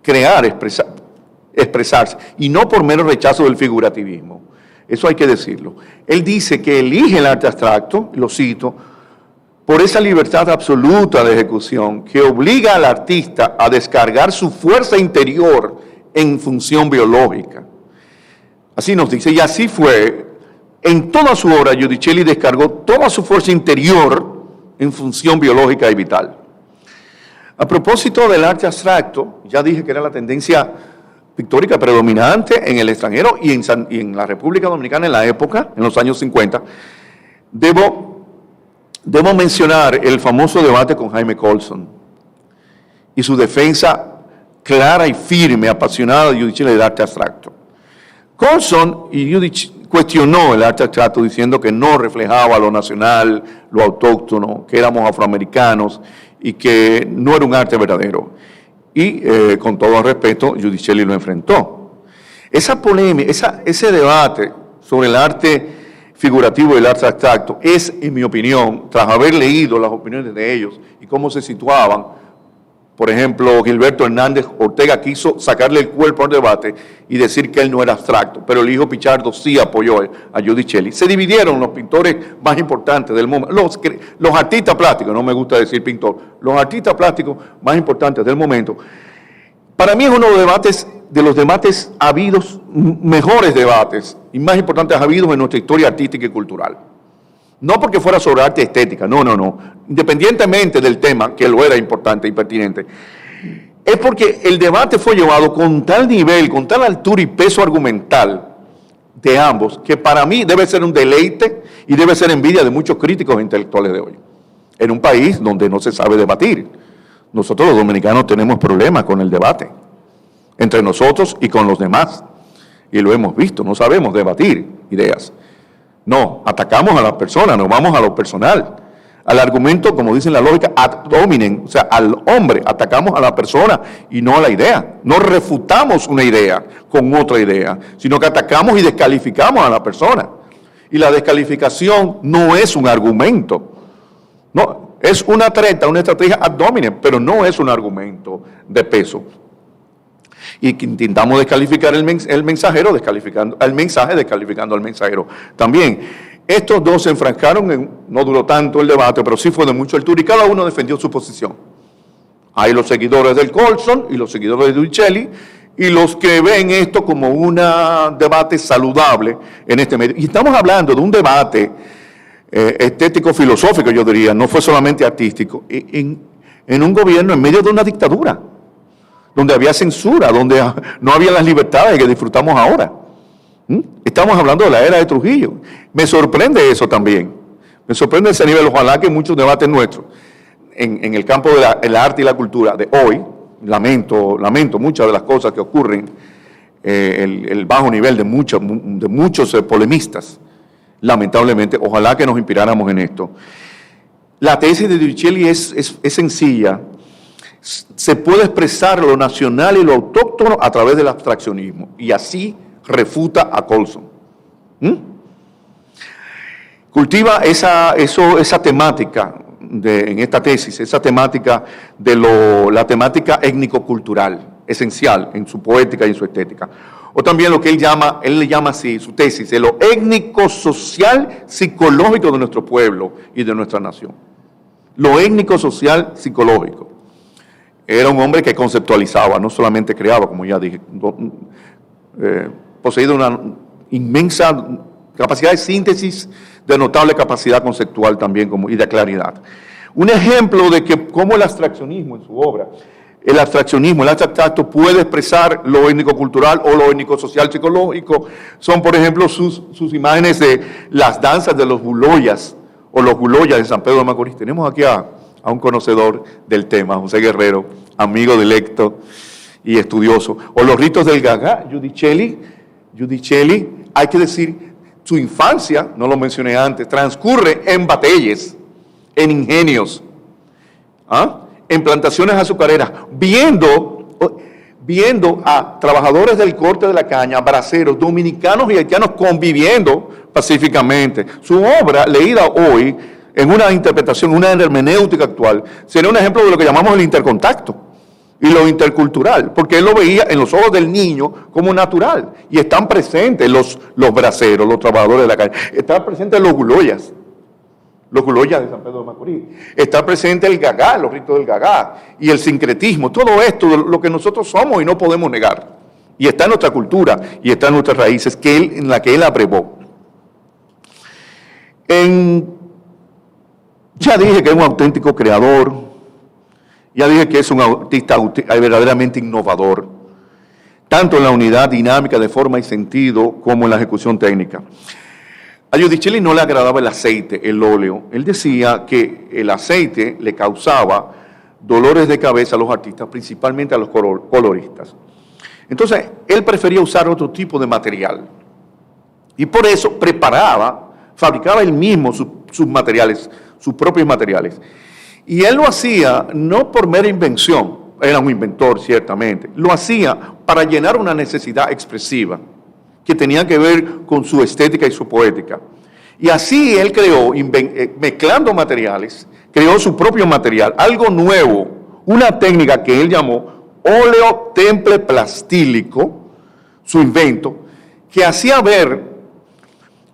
crear, expresarse, y no por mero rechazo del figurativismo. Eso hay que decirlo. Él dice que elige el arte abstracto, lo cito, por esa libertad absoluta de ejecución que obliga al artista a descargar su fuerza interior en función biológica. Así nos dice, y así fue. En toda su obra, Giudicelli descargó toda su fuerza interior en función biológica y vital. A propósito del arte abstracto, ya dije que era la tendencia pictórica predominante en el extranjero y en la República Dominicana en la época, en los años 50. Debo mencionar el famoso debate con Jaime Colson y su defensa clara y firme, apasionada de Giudicelli del arte abstracto. Colson y Giudicelli cuestionó el arte abstracto diciendo que no reflejaba lo nacional, lo autóctono, que éramos afroamericanos y que no era un arte verdadero. Y con todo respeto, Giudicelli lo enfrentó. Esa polémica, ese debate sobre el arte figurativo y el arte abstracto es, en mi opinión, tras haber leído las opiniones de ellos y cómo se situaban. Por ejemplo, Gilberto Hernández Ortega quiso sacarle el cuerpo al debate y decir que él no era abstracto, pero el hijo Pichardo sí apoyó a Giudicelli. Se dividieron los pintores más importantes del momento, los artistas plásticos, no me gusta decir pintor, los artistas plásticos más importantes del momento. Para mí es uno de los debates habidos, mejores debates y más importantes habidos en nuestra historia artística y cultural. No porque fuera sobre arte estética, no. Independientemente del tema, que lo era importante y pertinente, es porque el debate fue llevado con tal nivel, con tal altura y peso argumental de ambos, que para mí debe ser un deleite y debe ser envidia de muchos críticos intelectuales de hoy. En un país donde no se sabe debatir. Nosotros los dominicanos tenemos problemas con el debate, entre nosotros y con los demás. Y lo hemos visto, no sabemos debatir ideas. No, atacamos a las personas, nos vamos a lo personal, al argumento, como dice la lógica, ad hominem, o sea, al hombre, atacamos a la persona y no a la idea. No refutamos una idea con otra idea, sino que atacamos y descalificamos a la persona. Y la descalificación no es un argumento, no, es una treta, una estrategia ad hominem, pero no es un argumento de peso. Y que intentamos descalificar el mensajero, descalificando al mensaje, descalificando al mensajero también. Estos dos se enfrascaron, no duró tanto el debate, pero sí fue de mucha altura y cada uno defendió su posición. Hay los seguidores del Colson y los seguidores de Giudicelli y los que ven esto como un debate saludable en este medio. Y estamos hablando de un debate estético-filosófico, yo diría, no fue solamente artístico. en un gobierno en medio de una dictadura, donde había censura, donde no había las libertades que disfrutamos ahora. Estamos hablando de la era de Trujillo. Me sorprende eso también. Me sorprende ese nivel. Ojalá que muchos debates nuestros en el campo del arte y la cultura de hoy, lamento muchas de las cosas que ocurren, el bajo nivel de muchos polemistas, lamentablemente. Ojalá que nos inspiráramos en esto. La tesis de Giudicelli es sencilla. Se puede expresar lo nacional y lo autóctono a través del abstraccionismo, y así refuta a Colson. Cultiva esa temática en esta tesis, esa temática de la temática étnico-cultural, esencial en su poética y en su estética. O también lo que él le llama así, su tesis, de lo étnico-social psicológico de nuestro pueblo y de nuestra nación. Lo étnico-social psicológico. Era un hombre que conceptualizaba, no solamente creaba, como ya dije, poseído una inmensa capacidad de síntesis, de notable capacidad conceptual también y de claridad. Un ejemplo de que cómo el abstraccionismo en su obra, el abstracto puede expresar lo étnico-cultural o lo étnico-social psicológico, son por ejemplo sus imágenes de las danzas de los guloyas o los guloyas de San Pedro de Macorís. Tenemos aquí a un conocedor del tema, José Guerrero, amigo directo y estudioso. O los ritos del Gagá, Giudicelli, hay que decir, su infancia, no lo mencioné antes, transcurre en batelles, en ingenios, en plantaciones azucareras, viendo a trabajadores del corte de la caña, braceros, dominicanos y haitianos conviviendo pacíficamente. Su obra, leída hoy, en una interpretación, una hermenéutica actual, sería un ejemplo de lo que llamamos el intercontacto y lo intercultural, porque él lo veía en los ojos del niño como natural, y están presentes los braceros, los trabajadores de la calle, están presentes los guloyas de San Pedro de Macorís, está presente el Gagá, los ritos del Gagá, y el sincretismo, todo esto, lo que nosotros somos y no podemos negar, y está en nuestra cultura, y está en nuestras raíces, en la que él abrevó. Ya dije que es un auténtico creador. Ya dije que es un artista verdaderamente innovador, tanto en la unidad dinámica de forma y sentido como en la ejecución técnica. A Giudicelli no le agradaba el aceite, el óleo. Él decía que el aceite le causaba dolores de cabeza a los artistas, principalmente a los coloristas. Entonces, él prefería usar otro tipo de material. Y por eso fabricaba él mismo sus materiales, sus propios materiales. Y él lo hacía no por mera invención, era un inventor ciertamente, lo hacía para llenar una necesidad expresiva que tenía que ver con su estética y su poética. Y así él creó, mezclando materiales, creó su propio material, algo nuevo, una técnica que él llamó óleo temple plastílico, su invento, que hacía ver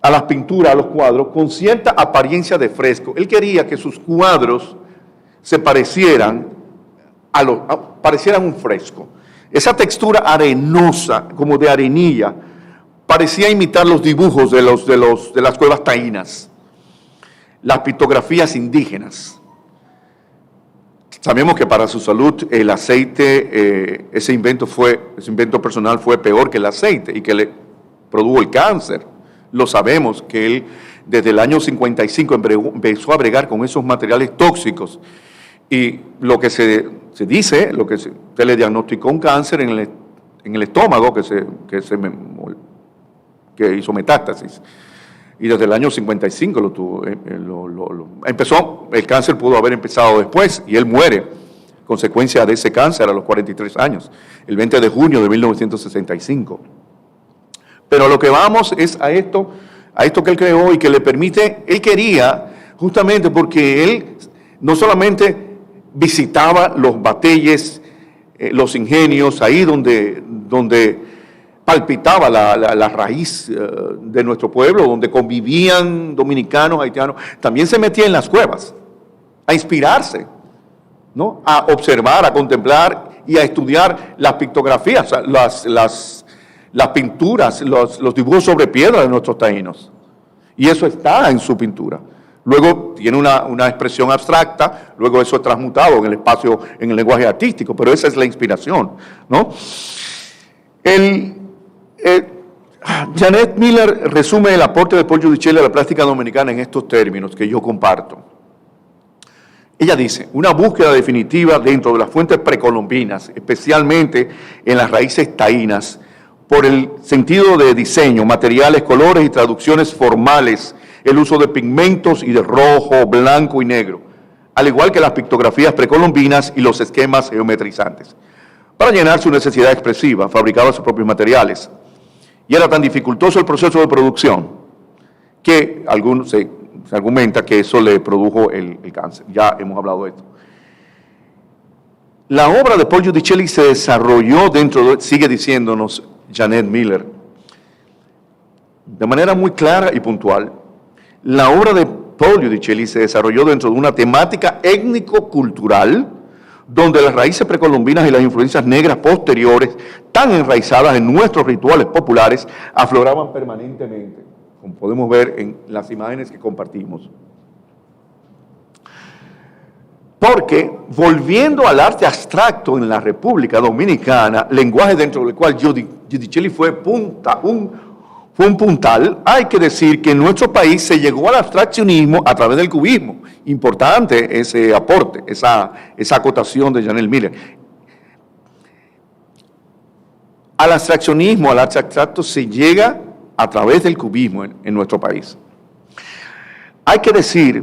a las pinturas, a los cuadros, con cierta apariencia de fresco. Él quería que sus cuadros se parecieran un fresco. Esa textura arenosa, como de arenilla, parecía imitar los dibujos de las cuevas taínas, las pictografías indígenas. Sabemos que para su salud el aceite, ese invento personal fue peor que el aceite y que le produjo el cáncer. Lo sabemos que él desde el año 55 empezó a bregar con esos materiales tóxicos. Y lo que se dice, se le diagnosticó un cáncer en el estómago que hizo metástasis. Y desde el año 55 lo tuvo. El cáncer pudo haber empezado después y él muere consecuencia de ese cáncer a los 43 años, el 20 de junio de 1965. Pero lo que vamos es a esto que él creó y que le permite, él quería, justamente porque él no solamente visitaba los batelles, los ingenios, ahí donde palpitaba la raíz de nuestro pueblo, donde convivían dominicanos, haitianos, también se metía en las cuevas a inspirarse, ¿no? A observar, a contemplar y a estudiar las pictografías, las pinturas, los dibujos sobre piedra de nuestros taínos. Y eso está en su pintura. Luego tiene una expresión abstracta, luego eso es transmutado en el espacio, en el lenguaje artístico, pero esa es la inspiración, ¿no? Janet Miller resume el aporte de Paul Giudicelli a la plástica dominicana en estos términos que yo comparto. Ella dice, una búsqueda definitiva dentro de las fuentes precolombinas, especialmente en las raíces taínas, por el sentido de diseño, materiales, colores y traducciones formales, el uso de pigmentos y de rojo, blanco y negro, al igual que las pictografías precolombinas y los esquemas geometrizantes, para llenar su necesidad expresiva, fabricaba sus propios materiales. Y era tan dificultoso el proceso de producción que se argumenta que eso le produjo el cáncer. Ya hemos hablado de esto. La obra de Paul Giudicelli se desarrolló sigue diciéndonos Janet Miller, de manera muy clara y puntual. La obra de Paul Giudicelli se desarrolló dentro de una temática étnico-cultural donde las raíces precolombinas y las influencias negras posteriores, tan enraizadas en nuestros rituales populares, afloraban permanentemente, como podemos ver en las imágenes que compartimos. Porque, volviendo al arte abstracto en la República Dominicana, lenguaje dentro del cual Giudicelli fue un puntal, hay que decir que en nuestro país se llegó al abstraccionismo a través del cubismo. Importante ese aporte, esa acotación de Janet Miller. Al abstraccionismo, al arte abstracto, se llega a través del cubismo en nuestro país. Hay que decir,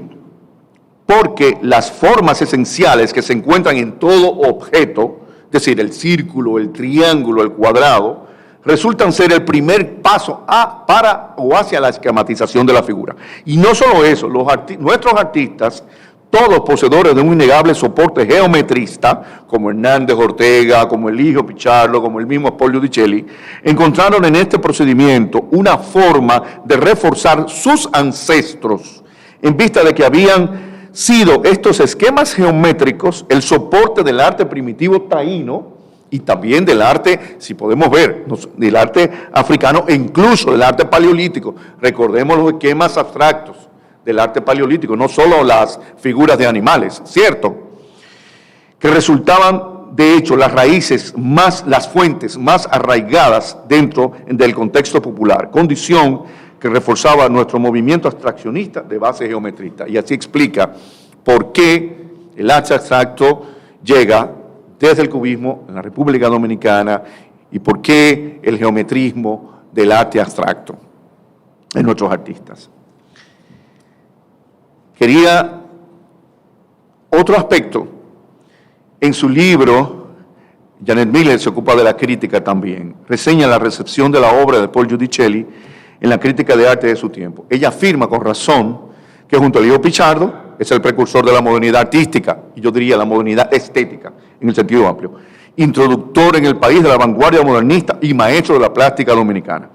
porque las formas esenciales que se encuentran en todo objeto, es decir, el círculo, el triángulo, el cuadrado, resultan ser el primer paso para o hacia la esquematización de la figura. Y no solo eso, nuestros artistas, todos poseedores de un innegable soporte geometrista, como Hernández Ortega, como Eligio Pichardo, como el mismo Paul Giudicelli, encontraron en este procedimiento una forma de reforzar sus ancestros, en vista de que habían sido estos esquemas geométricos el soporte del arte primitivo taíno, y también del arte, si podemos ver, del arte africano e incluso del arte paleolítico. Recordemos los esquemas abstractos del arte paleolítico, no solo las figuras de animales, ¿cierto? Que resultaban, de hecho, las fuentes más arraigadas dentro del contexto popular, condición que reforzaba nuestro movimiento abstraccionista de base geometrista. Y así explica por qué el arte abstracto llega desde el cubismo en la República Dominicana y por qué el geometrismo del arte abstracto en nuestros artistas. Quería otro aspecto. En su libro, Janet Miller se ocupa de la crítica también. Reseña la recepción de la obra de Paul Giudicelli en la crítica de arte de su tiempo. Ella afirma con razón que junto a Eligio Pichardo es el precursor de la modernidad artística, y yo diría la modernidad estética, en el sentido amplio, introductor en el país de la vanguardia modernista y maestro de la plástica dominicana.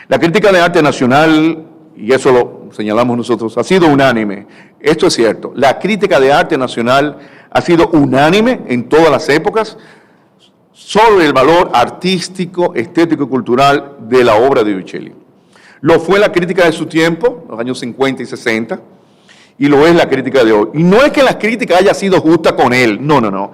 La crítica de arte nacional, y eso lo señalamos nosotros, ha sido unánime. Esto es cierto, la crítica de arte nacional ha sido unánime en todas las épocas sobre el valor artístico, estético y cultural de la obra de Giudicelli. Lo fue la crítica de su tiempo, los años 50 y 60, y lo es la crítica de hoy. Y no es que la crítica haya sido justa con él, no.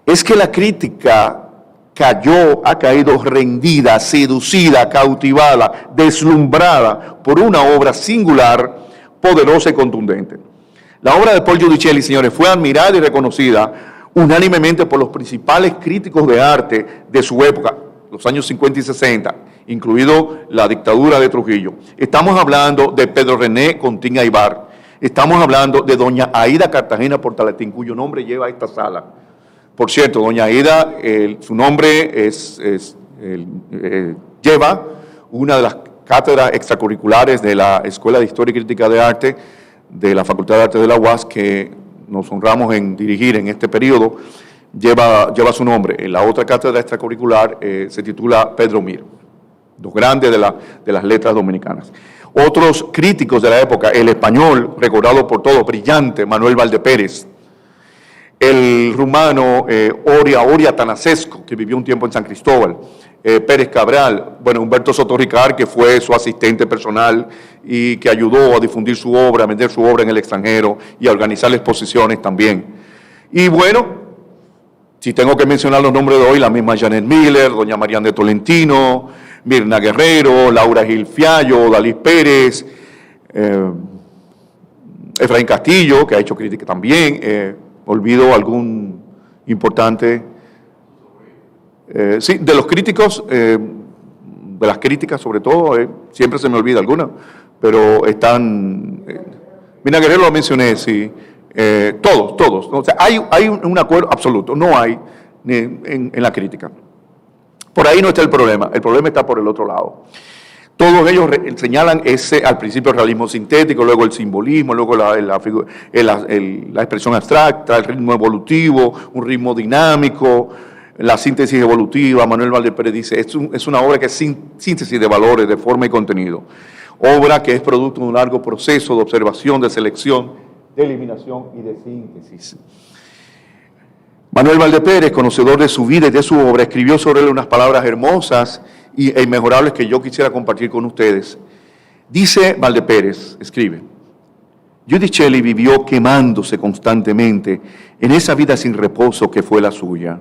Es que la crítica ha caído rendida, seducida, cautivada, deslumbrada por una obra singular, poderosa y contundente. La obra de Paul Giudicelli, señores, fue admirada y reconocida unánimemente por los principales críticos de arte de su época, los años 50 y 60, incluido la dictadura de Trujillo. Estamos hablando de Pedro René Contín Aybar. Estamos hablando de doña Aída Cartagena Portaletín, cuyo nombre lleva esta sala. Por cierto, doña Aída, su nombre lleva una de las cátedras extracurriculares de la Escuela de Historia y Crítica de Arte de la Facultad de Arte de la UAS, que nos honramos en dirigir en este periodo, lleva su nombre. La otra cátedra extracurricular se titula Pedro Mir, dos grandes de las letras dominicanas. Otros críticos de la época, el español, recordado por todos, brillante, Manuel Valdepérez, el rumano Oria Tanasescu, que vivió un tiempo en San Cristóbal, Pérez Cabral, bueno, Humberto Soto Ricard, que fue su asistente personal y que ayudó a difundir su obra, a vender su obra en el extranjero y a organizar exposiciones también. Y bueno, si tengo que mencionar los nombres de hoy, la misma Janet Miller, doña Mariana de Tolentino, Mirna Guerrero, Laura Gil Fiallo, Dalis Pérez, Efraín Castillo, que ha hecho crítica también, olvido algún importante. Sí, de los críticos, de las críticas sobre todo, siempre se me olvida alguna, pero están, Mirna Guerrero lo mencioné, sí, todos, o sea, hay un acuerdo absoluto, no hay en la crítica. Por ahí no está el problema está por el otro lado. Todos ellos señalan al principio el realismo sintético, luego el simbolismo, luego la expresión abstracta, el ritmo evolutivo, un ritmo dinámico, la síntesis evolutiva. Manuel Valdepérez dice, es una obra que es síntesis de valores, de forma y contenido. Obra que es producto de un largo proceso de observación, de selección, de eliminación y de síntesis. Manuel Valdepérez, conocedor de su vida y de su obra, escribió sobre él unas palabras hermosas e inmejorables que yo quisiera compartir con ustedes. Dice Valdepérez, escribe, Judith Shelley vivió quemándose constantemente en esa vida sin reposo que fue la suya,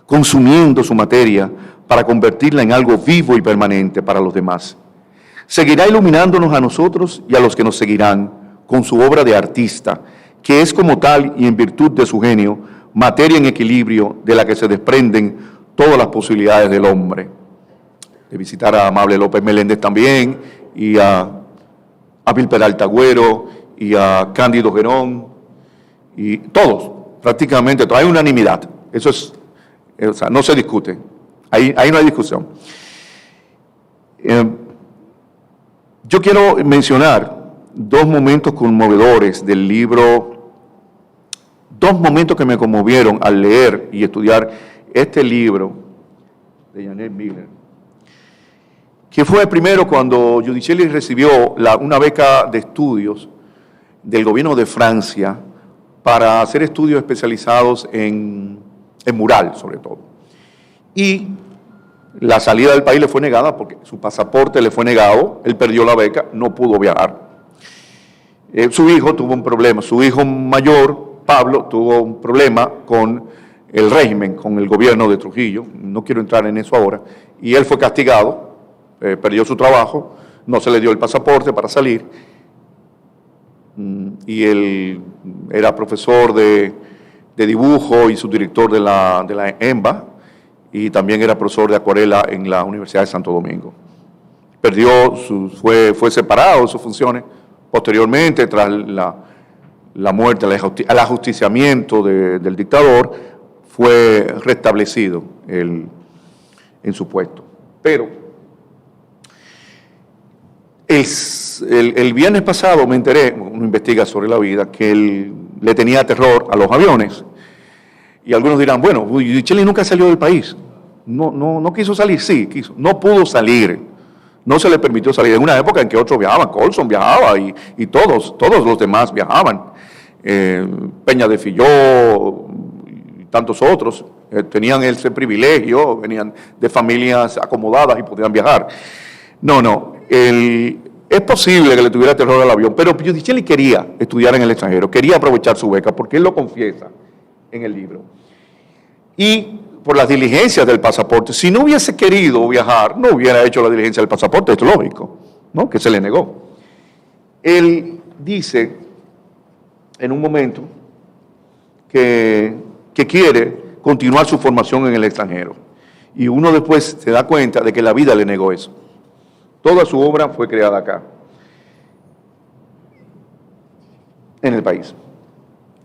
consumiendo su materia para convertirla en algo vivo y permanente para los demás. Seguirá iluminándonos a nosotros y a los que nos seguirán con su obra de artista, que es como tal y en virtud de su genio, materia en equilibrio de la que se desprenden todas las posibilidades del hombre. De visitar a Amable López Meléndez también, y a Vil Peralta Agüero, y a Cándido Gerón, y todos, prácticamente, hay unanimidad. Eso es, o sea, no se discute, ahí no hay discusión. Yo quiero mencionar dos momentos conmovedores del libro, dos momentos que me conmovieron al leer y estudiar este libro de Janet Miller, que fue primero cuando Judith Shelley recibió una beca de estudios del gobierno de Francia para hacer estudios especializados en mural, sobre todo. Y la salida del país le fue negada porque su pasaporte le fue negado, él perdió la beca, no pudo viajar. Su hijo tuvo un problema, su hijo mayor, Pablo, tuvo un problema con el régimen, con el gobierno de Trujillo, no quiero entrar en eso ahora, y él fue castigado, perdió su trabajo, no se le dio el pasaporte para salir, y él era profesor de dibujo y subdirector de la EMBA, y también era profesor de acuarela en la Universidad de Santo Domingo. Fue separado de sus funciones posteriormente, tras la muerte, el ajusticiamiento del dictador, fue restablecido en su puesto. Pero el viernes pasado me enteré, uno investiga sobre la vida, que él le tenía terror a los aviones. Y algunos dirán, bueno, Shelley nunca salió del país. No quiso salir, sí, quiso. No pudo salir. No se le permitió salir. En una época en que otros viajaban, Colson viajaba y todos los demás viajaban. Peña de Filló y tantos otros tenían ese privilegio, venían de familias acomodadas y podían viajar. Es posible que le tuviera terror al avión, pero Judith Shelley quería estudiar en el extranjero, quería aprovechar su beca, porque él lo confiesa en el libro. Y por las diligencias del pasaporte, si no hubiese querido viajar, no hubiera hecho la diligencia del pasaporte, es lógico, ¿no? Que se le negó. Él dice en un momento que quiere continuar su formación en el extranjero, y uno después se da cuenta de que la vida le negó eso. Toda su obra fue creada acá, en el país.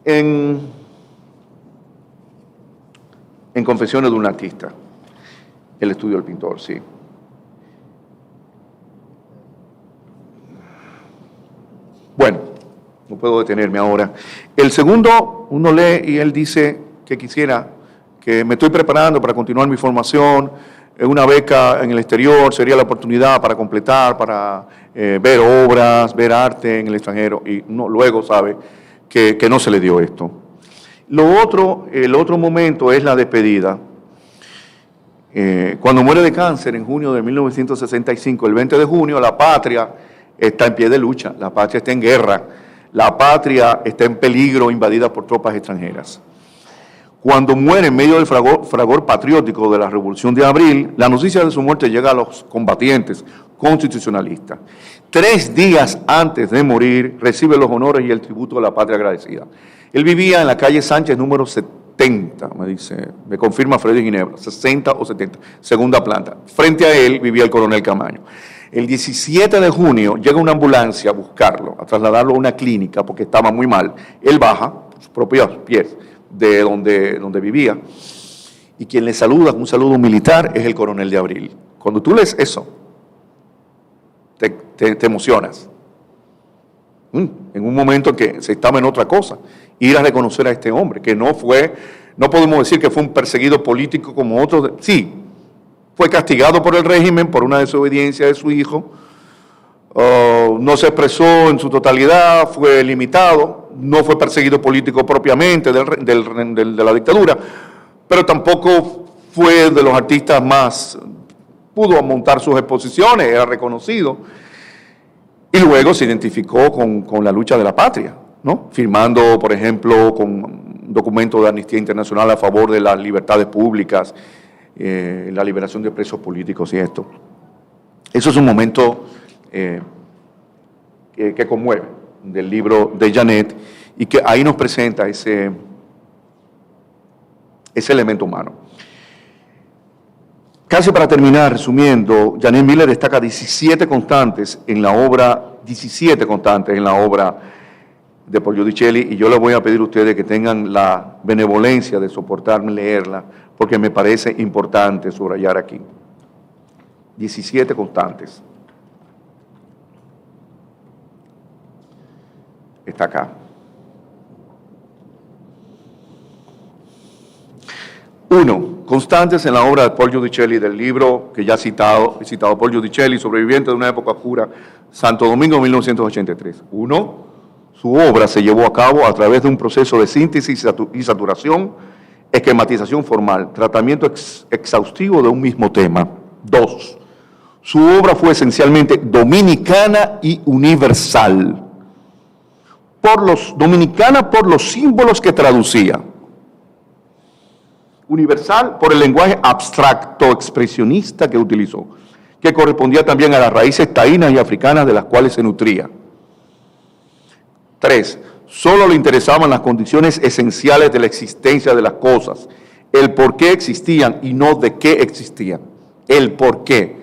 En Confesiones de un artista, el estudio del pintor, sí. Bueno, no puedo detenerme ahora. El segundo, uno lee y él dice que quisiera, que me estoy preparando para continuar mi formación, una beca en el exterior sería la oportunidad para completar, para ver obras, ver arte en el extranjero, y luego sabe que no se le dio esto. El otro momento es la despedida. Cuando muere de cáncer en junio de 1965, el 20 de junio, la patria está en pie de lucha, la patria está en guerra, la patria está en peligro, invadida por tropas extranjeras. Cuando muere en medio del fragor patriótico de la Revolución de Abril, la noticia de su muerte llega a los combatientes constitucionalistas. 3 días antes de morir, recibe los honores y el tributo de la patria agradecida. Él vivía en la calle Sánchez número 70, me confirma Freddy Ginebra, 60 o 70, segunda planta. Frente a él vivía el coronel Camaño. El 17 de junio llega una ambulancia a buscarlo, a trasladarlo a una clínica porque estaba muy mal. Él baja por sus propios pies de donde vivía, y quien le saluda, un saludo militar, es el coronel de Abril. Cuando tú lees eso, te emocionas. En un momento en que se estaba en otra cosa, ir a reconocer a este hombre, que no podemos decir que fue un perseguido político como otros, sí, fue castigado por el régimen por una desobediencia de su hijo, no se expresó en su totalidad, fue limitado, no fue perseguido político propiamente de la dictadura, pero tampoco fue de los artistas más, pudo montar sus exposiciones, era reconocido, y luego se identificó con la lucha de la patria, ¿no? Firmando, por ejemplo, con un documento de Amnistía Internacional a favor de las libertades públicas, la liberación de presos políticos y esto. Eso es un momento que conmueve del libro de Janet, y que ahí nos presenta ese elemento humano. Casi para terminar, resumiendo, Janet Miller destaca 17 constantes en la obra de Paul Giudicelli, y yo les voy a pedir a ustedes que tengan la benevolencia de soportarme leerla, porque me parece importante subrayar aquí. 17 constantes. Está acá. 1. Constantes en la obra de Paul Giudicelli, del libro que ya he citado Paul Giudicelli, sobreviviente de una época oscura, Santo Domingo, 1983. 1. Su obra se llevó a cabo a través de un proceso de síntesis y saturación, esquematización formal, tratamiento exhaustivo de un mismo tema. 2. Su obra fue esencialmente dominicana y universal. Dominicana por los símbolos que traducía. Universal por el lenguaje abstracto expresionista que utilizó, que correspondía también a las raíces taínas y africanas de las cuales se nutría. 3. Solo le interesaban las condiciones esenciales de la existencia de las cosas, el por qué existían y no de qué existían. El por qué.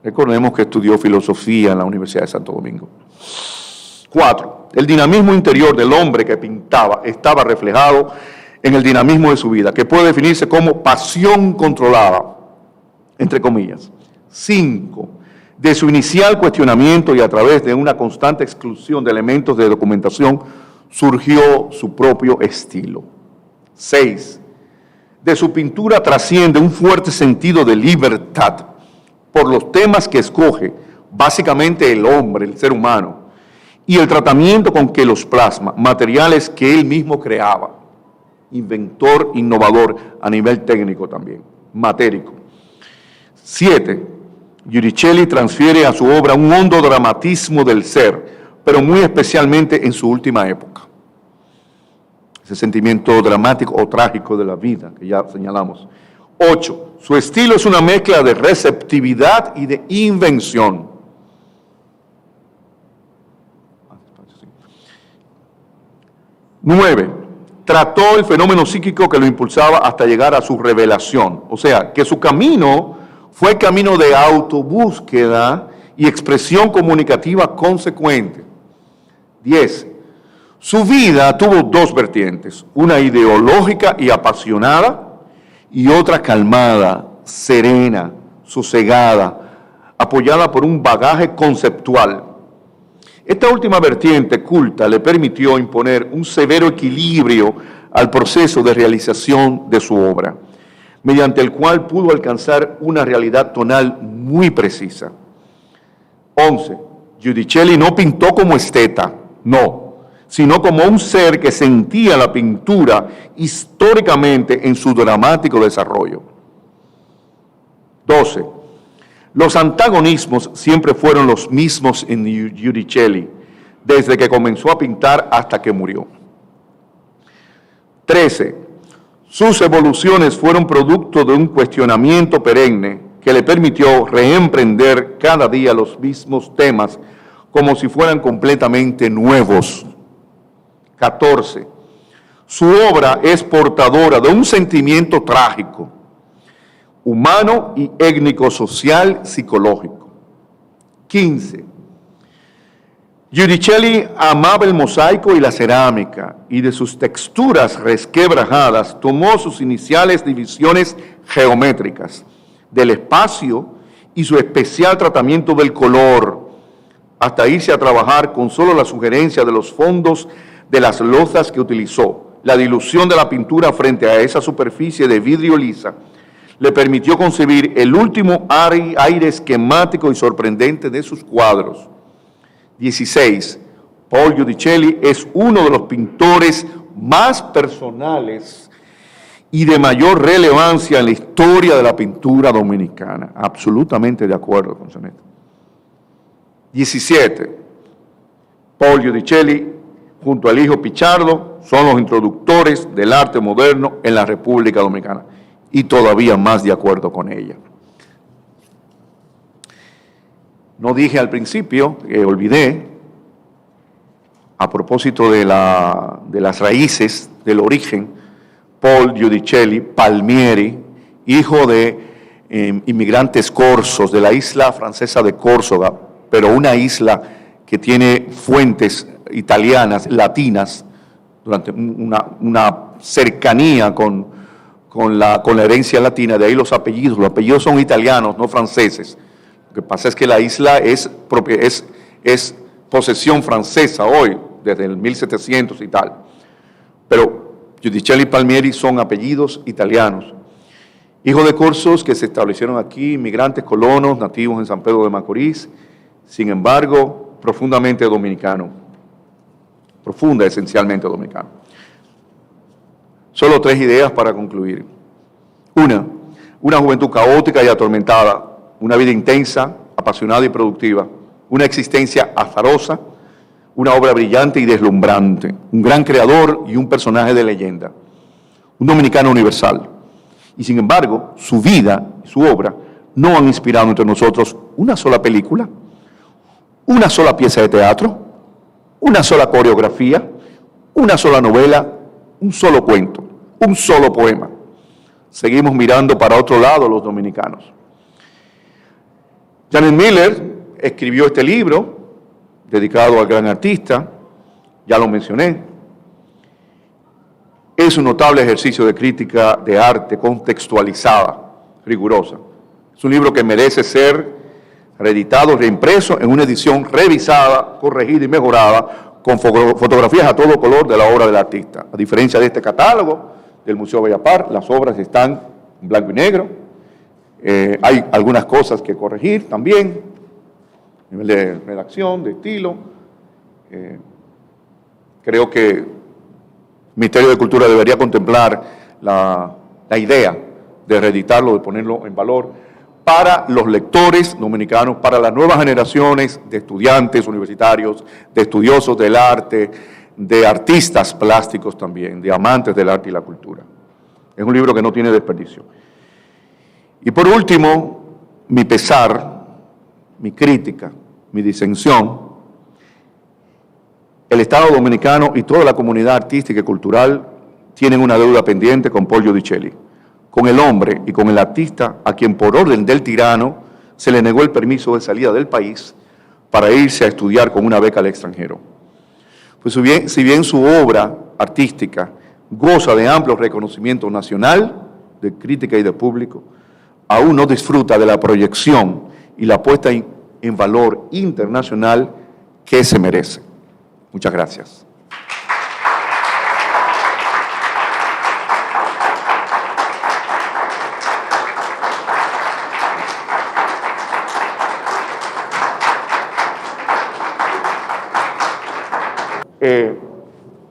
Recordemos que estudió filosofía en la Universidad de Santo Domingo. 4. El dinamismo interior del hombre que pintaba estaba reflejado en el dinamismo de su vida, que puede definirse como pasión controlada, entre comillas. 5. De su inicial cuestionamiento y a través de una constante exclusión de elementos de documentación, surgió su propio estilo. 6. De su pintura trasciende un fuerte sentido de libertad por los temas que escoge, básicamente el hombre, el ser humano, y el tratamiento con que los plasma, materiales que él mismo creaba. Inventor, innovador a nivel técnico también, matérico. 7. Giudicelli transfiere a su obra un hondo dramatismo del ser, pero muy especialmente en su última época. Ese sentimiento dramático o trágico de la vida que ya señalamos. 8. Su estilo es una mezcla de receptividad y de invención. 9. Trató el fenómeno psíquico que lo impulsaba hasta llegar a su revelación. O sea, que su camino fue camino de autobúsqueda y expresión comunicativa consecuente. 10. Su vida tuvo 2 vertientes, una ideológica y apasionada y otra calmada, serena, sosegada, apoyada por un bagaje conceptual. Esta última vertiente culta le permitió imponer un severo equilibrio al proceso de realización de su obra, mediante el cual pudo alcanzar una realidad tonal muy precisa. 11. Giudicelli no pintó como esteta, no, sino como un ser que sentía la pintura históricamente en su dramático desarrollo. 12. Los antagonismos siempre fueron los mismos en Giudicelli, desde que comenzó a pintar hasta que murió. 13. Sus evoluciones fueron producto de un cuestionamiento perenne que le permitió reemprender cada día los mismos temas como si fueran completamente nuevos. 14. Su obra es portadora de un sentimiento trágico, humano y étnico-social psicológico. 15. Giudicelli amaba el mosaico y la cerámica, y de sus texturas resquebrajadas tomó sus iniciales divisiones geométricas del espacio y su especial tratamiento del color, hasta irse a trabajar con solo la sugerencia de los fondos de las lozas que utilizó. La dilución de la pintura frente a esa superficie de vidrio lisa le permitió concebir el último aire esquemático y sorprendente de sus cuadros. 16. Paul Giudicelli es uno de los pintores más personales y de mayor relevancia en la historia de la pintura dominicana. Absolutamente de acuerdo con Soneto. 17. Paul Giudicelli, junto al hijo Pichardo, son los introductores del arte moderno en la República Dominicana, y todavía más de acuerdo con ella. No dije al principio, olvidé, a propósito de las raíces, del origen, Paul Giudicelli Palmieri, hijo de inmigrantes corsos de la isla francesa de Córcega, pero una isla que tiene fuentes italianas, latinas, durante una cercanía con la herencia latina, de ahí los apellidos son italianos, no franceses. Lo que pasa es que la isla es posesión francesa hoy, desde el 1700 y tal. Pero Giudicelli y Palmieri son apellidos italianos. Hijos de corsos que se establecieron aquí, inmigrantes, colonos, nativos en San Pedro de Macorís, sin embargo, profundamente dominicano. Esencialmente dominicano. Solo 3 ideas para concluir. Una juventud caótica y atormentada, una vida intensa, apasionada y productiva, una existencia azarosa, una obra brillante y deslumbrante, un gran creador y un personaje de leyenda, un dominicano universal. Y sin embargo, su vida y su obra no han inspirado entre nosotros una sola película, una sola pieza de teatro, una sola coreografía, una sola novela, un solo cuento, un solo poema. Seguimos mirando para otro lado los dominicanos. Janet Miller escribió este libro dedicado al gran artista, ya lo mencioné. Es un notable ejercicio de crítica de arte contextualizada, rigurosa. Es un libro que merece ser reeditado, reimpreso en una edición revisada, corregida y mejorada, con fotografías a todo color de la obra del artista. A diferencia de este catálogo del Museo Bellapar, las obras están en blanco y negro. Hay algunas cosas que corregir también, a nivel de redacción, de estilo. Creo que el Ministerio de Cultura debería contemplar la idea de reeditarlo, de ponerlo en valor para los lectores dominicanos, para las nuevas generaciones de estudiantes universitarios, de estudiosos del arte, de artistas plásticos también, de amantes del arte y la cultura. Es un libro que no tiene desperdicio. Y por último, mi pesar, mi crítica, mi disensión. El Estado dominicano y toda la comunidad artística y cultural tienen una deuda pendiente con Paul Giudicelli, con el hombre y con el artista a quien por orden del tirano se le negó el permiso de salida del país para irse a estudiar con una beca al extranjero. Pues si bien su obra artística goza de amplio reconocimiento nacional, de crítica y de público, aún no disfruta de la proyección y la puesta en valor internacional que se merece. Muchas gracias.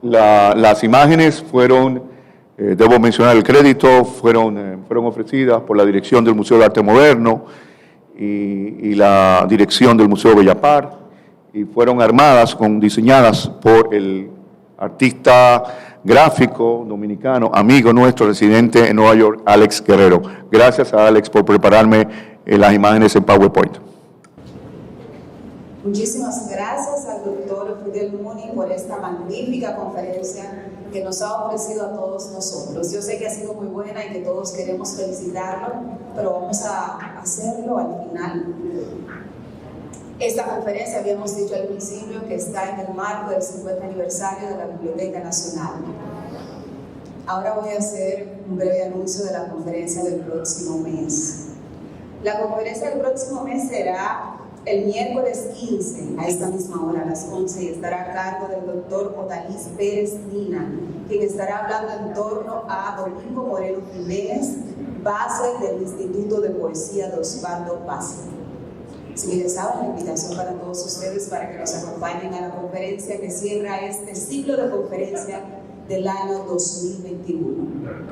Las imágenes fueron Debo mencionar el crédito, fueron ofrecidas por la dirección del Museo de Arte Moderno y la dirección del Museo Bellapar, y fueron diseñadas por el artista gráfico dominicano, amigo nuestro, residente en Nueva York, Alex Guerrero. Gracias a Alex por prepararme las imágenes en PowerPoint. Muchísimas gracias al doctor Fidel Muni por esta magnífica conferencia que nos ha ofrecido a todos nosotros. Yo sé que ha sido muy buena y que todos queremos felicitarlo, pero vamos a hacerlo al final. Esta conferencia, habíamos dicho al principio, que está en el marco del 50 aniversario de la Biblioteca Nacional. Ahora voy a hacer un breve anuncio de la conferencia del próximo mes. La conferencia del próximo mes será el miércoles 15, a esta misma hora, a las 11, y estará a cargo del doctor Otalís Pérez Nina, quien estará hablando en torno a Domingo Moreno Jiménez, base del Instituto de Poesía de Osvaldo Paz. Si bien saben, la invitación para todos ustedes para que nos acompañen a la conferencia que cierra este ciclo de conferencia del año 2021.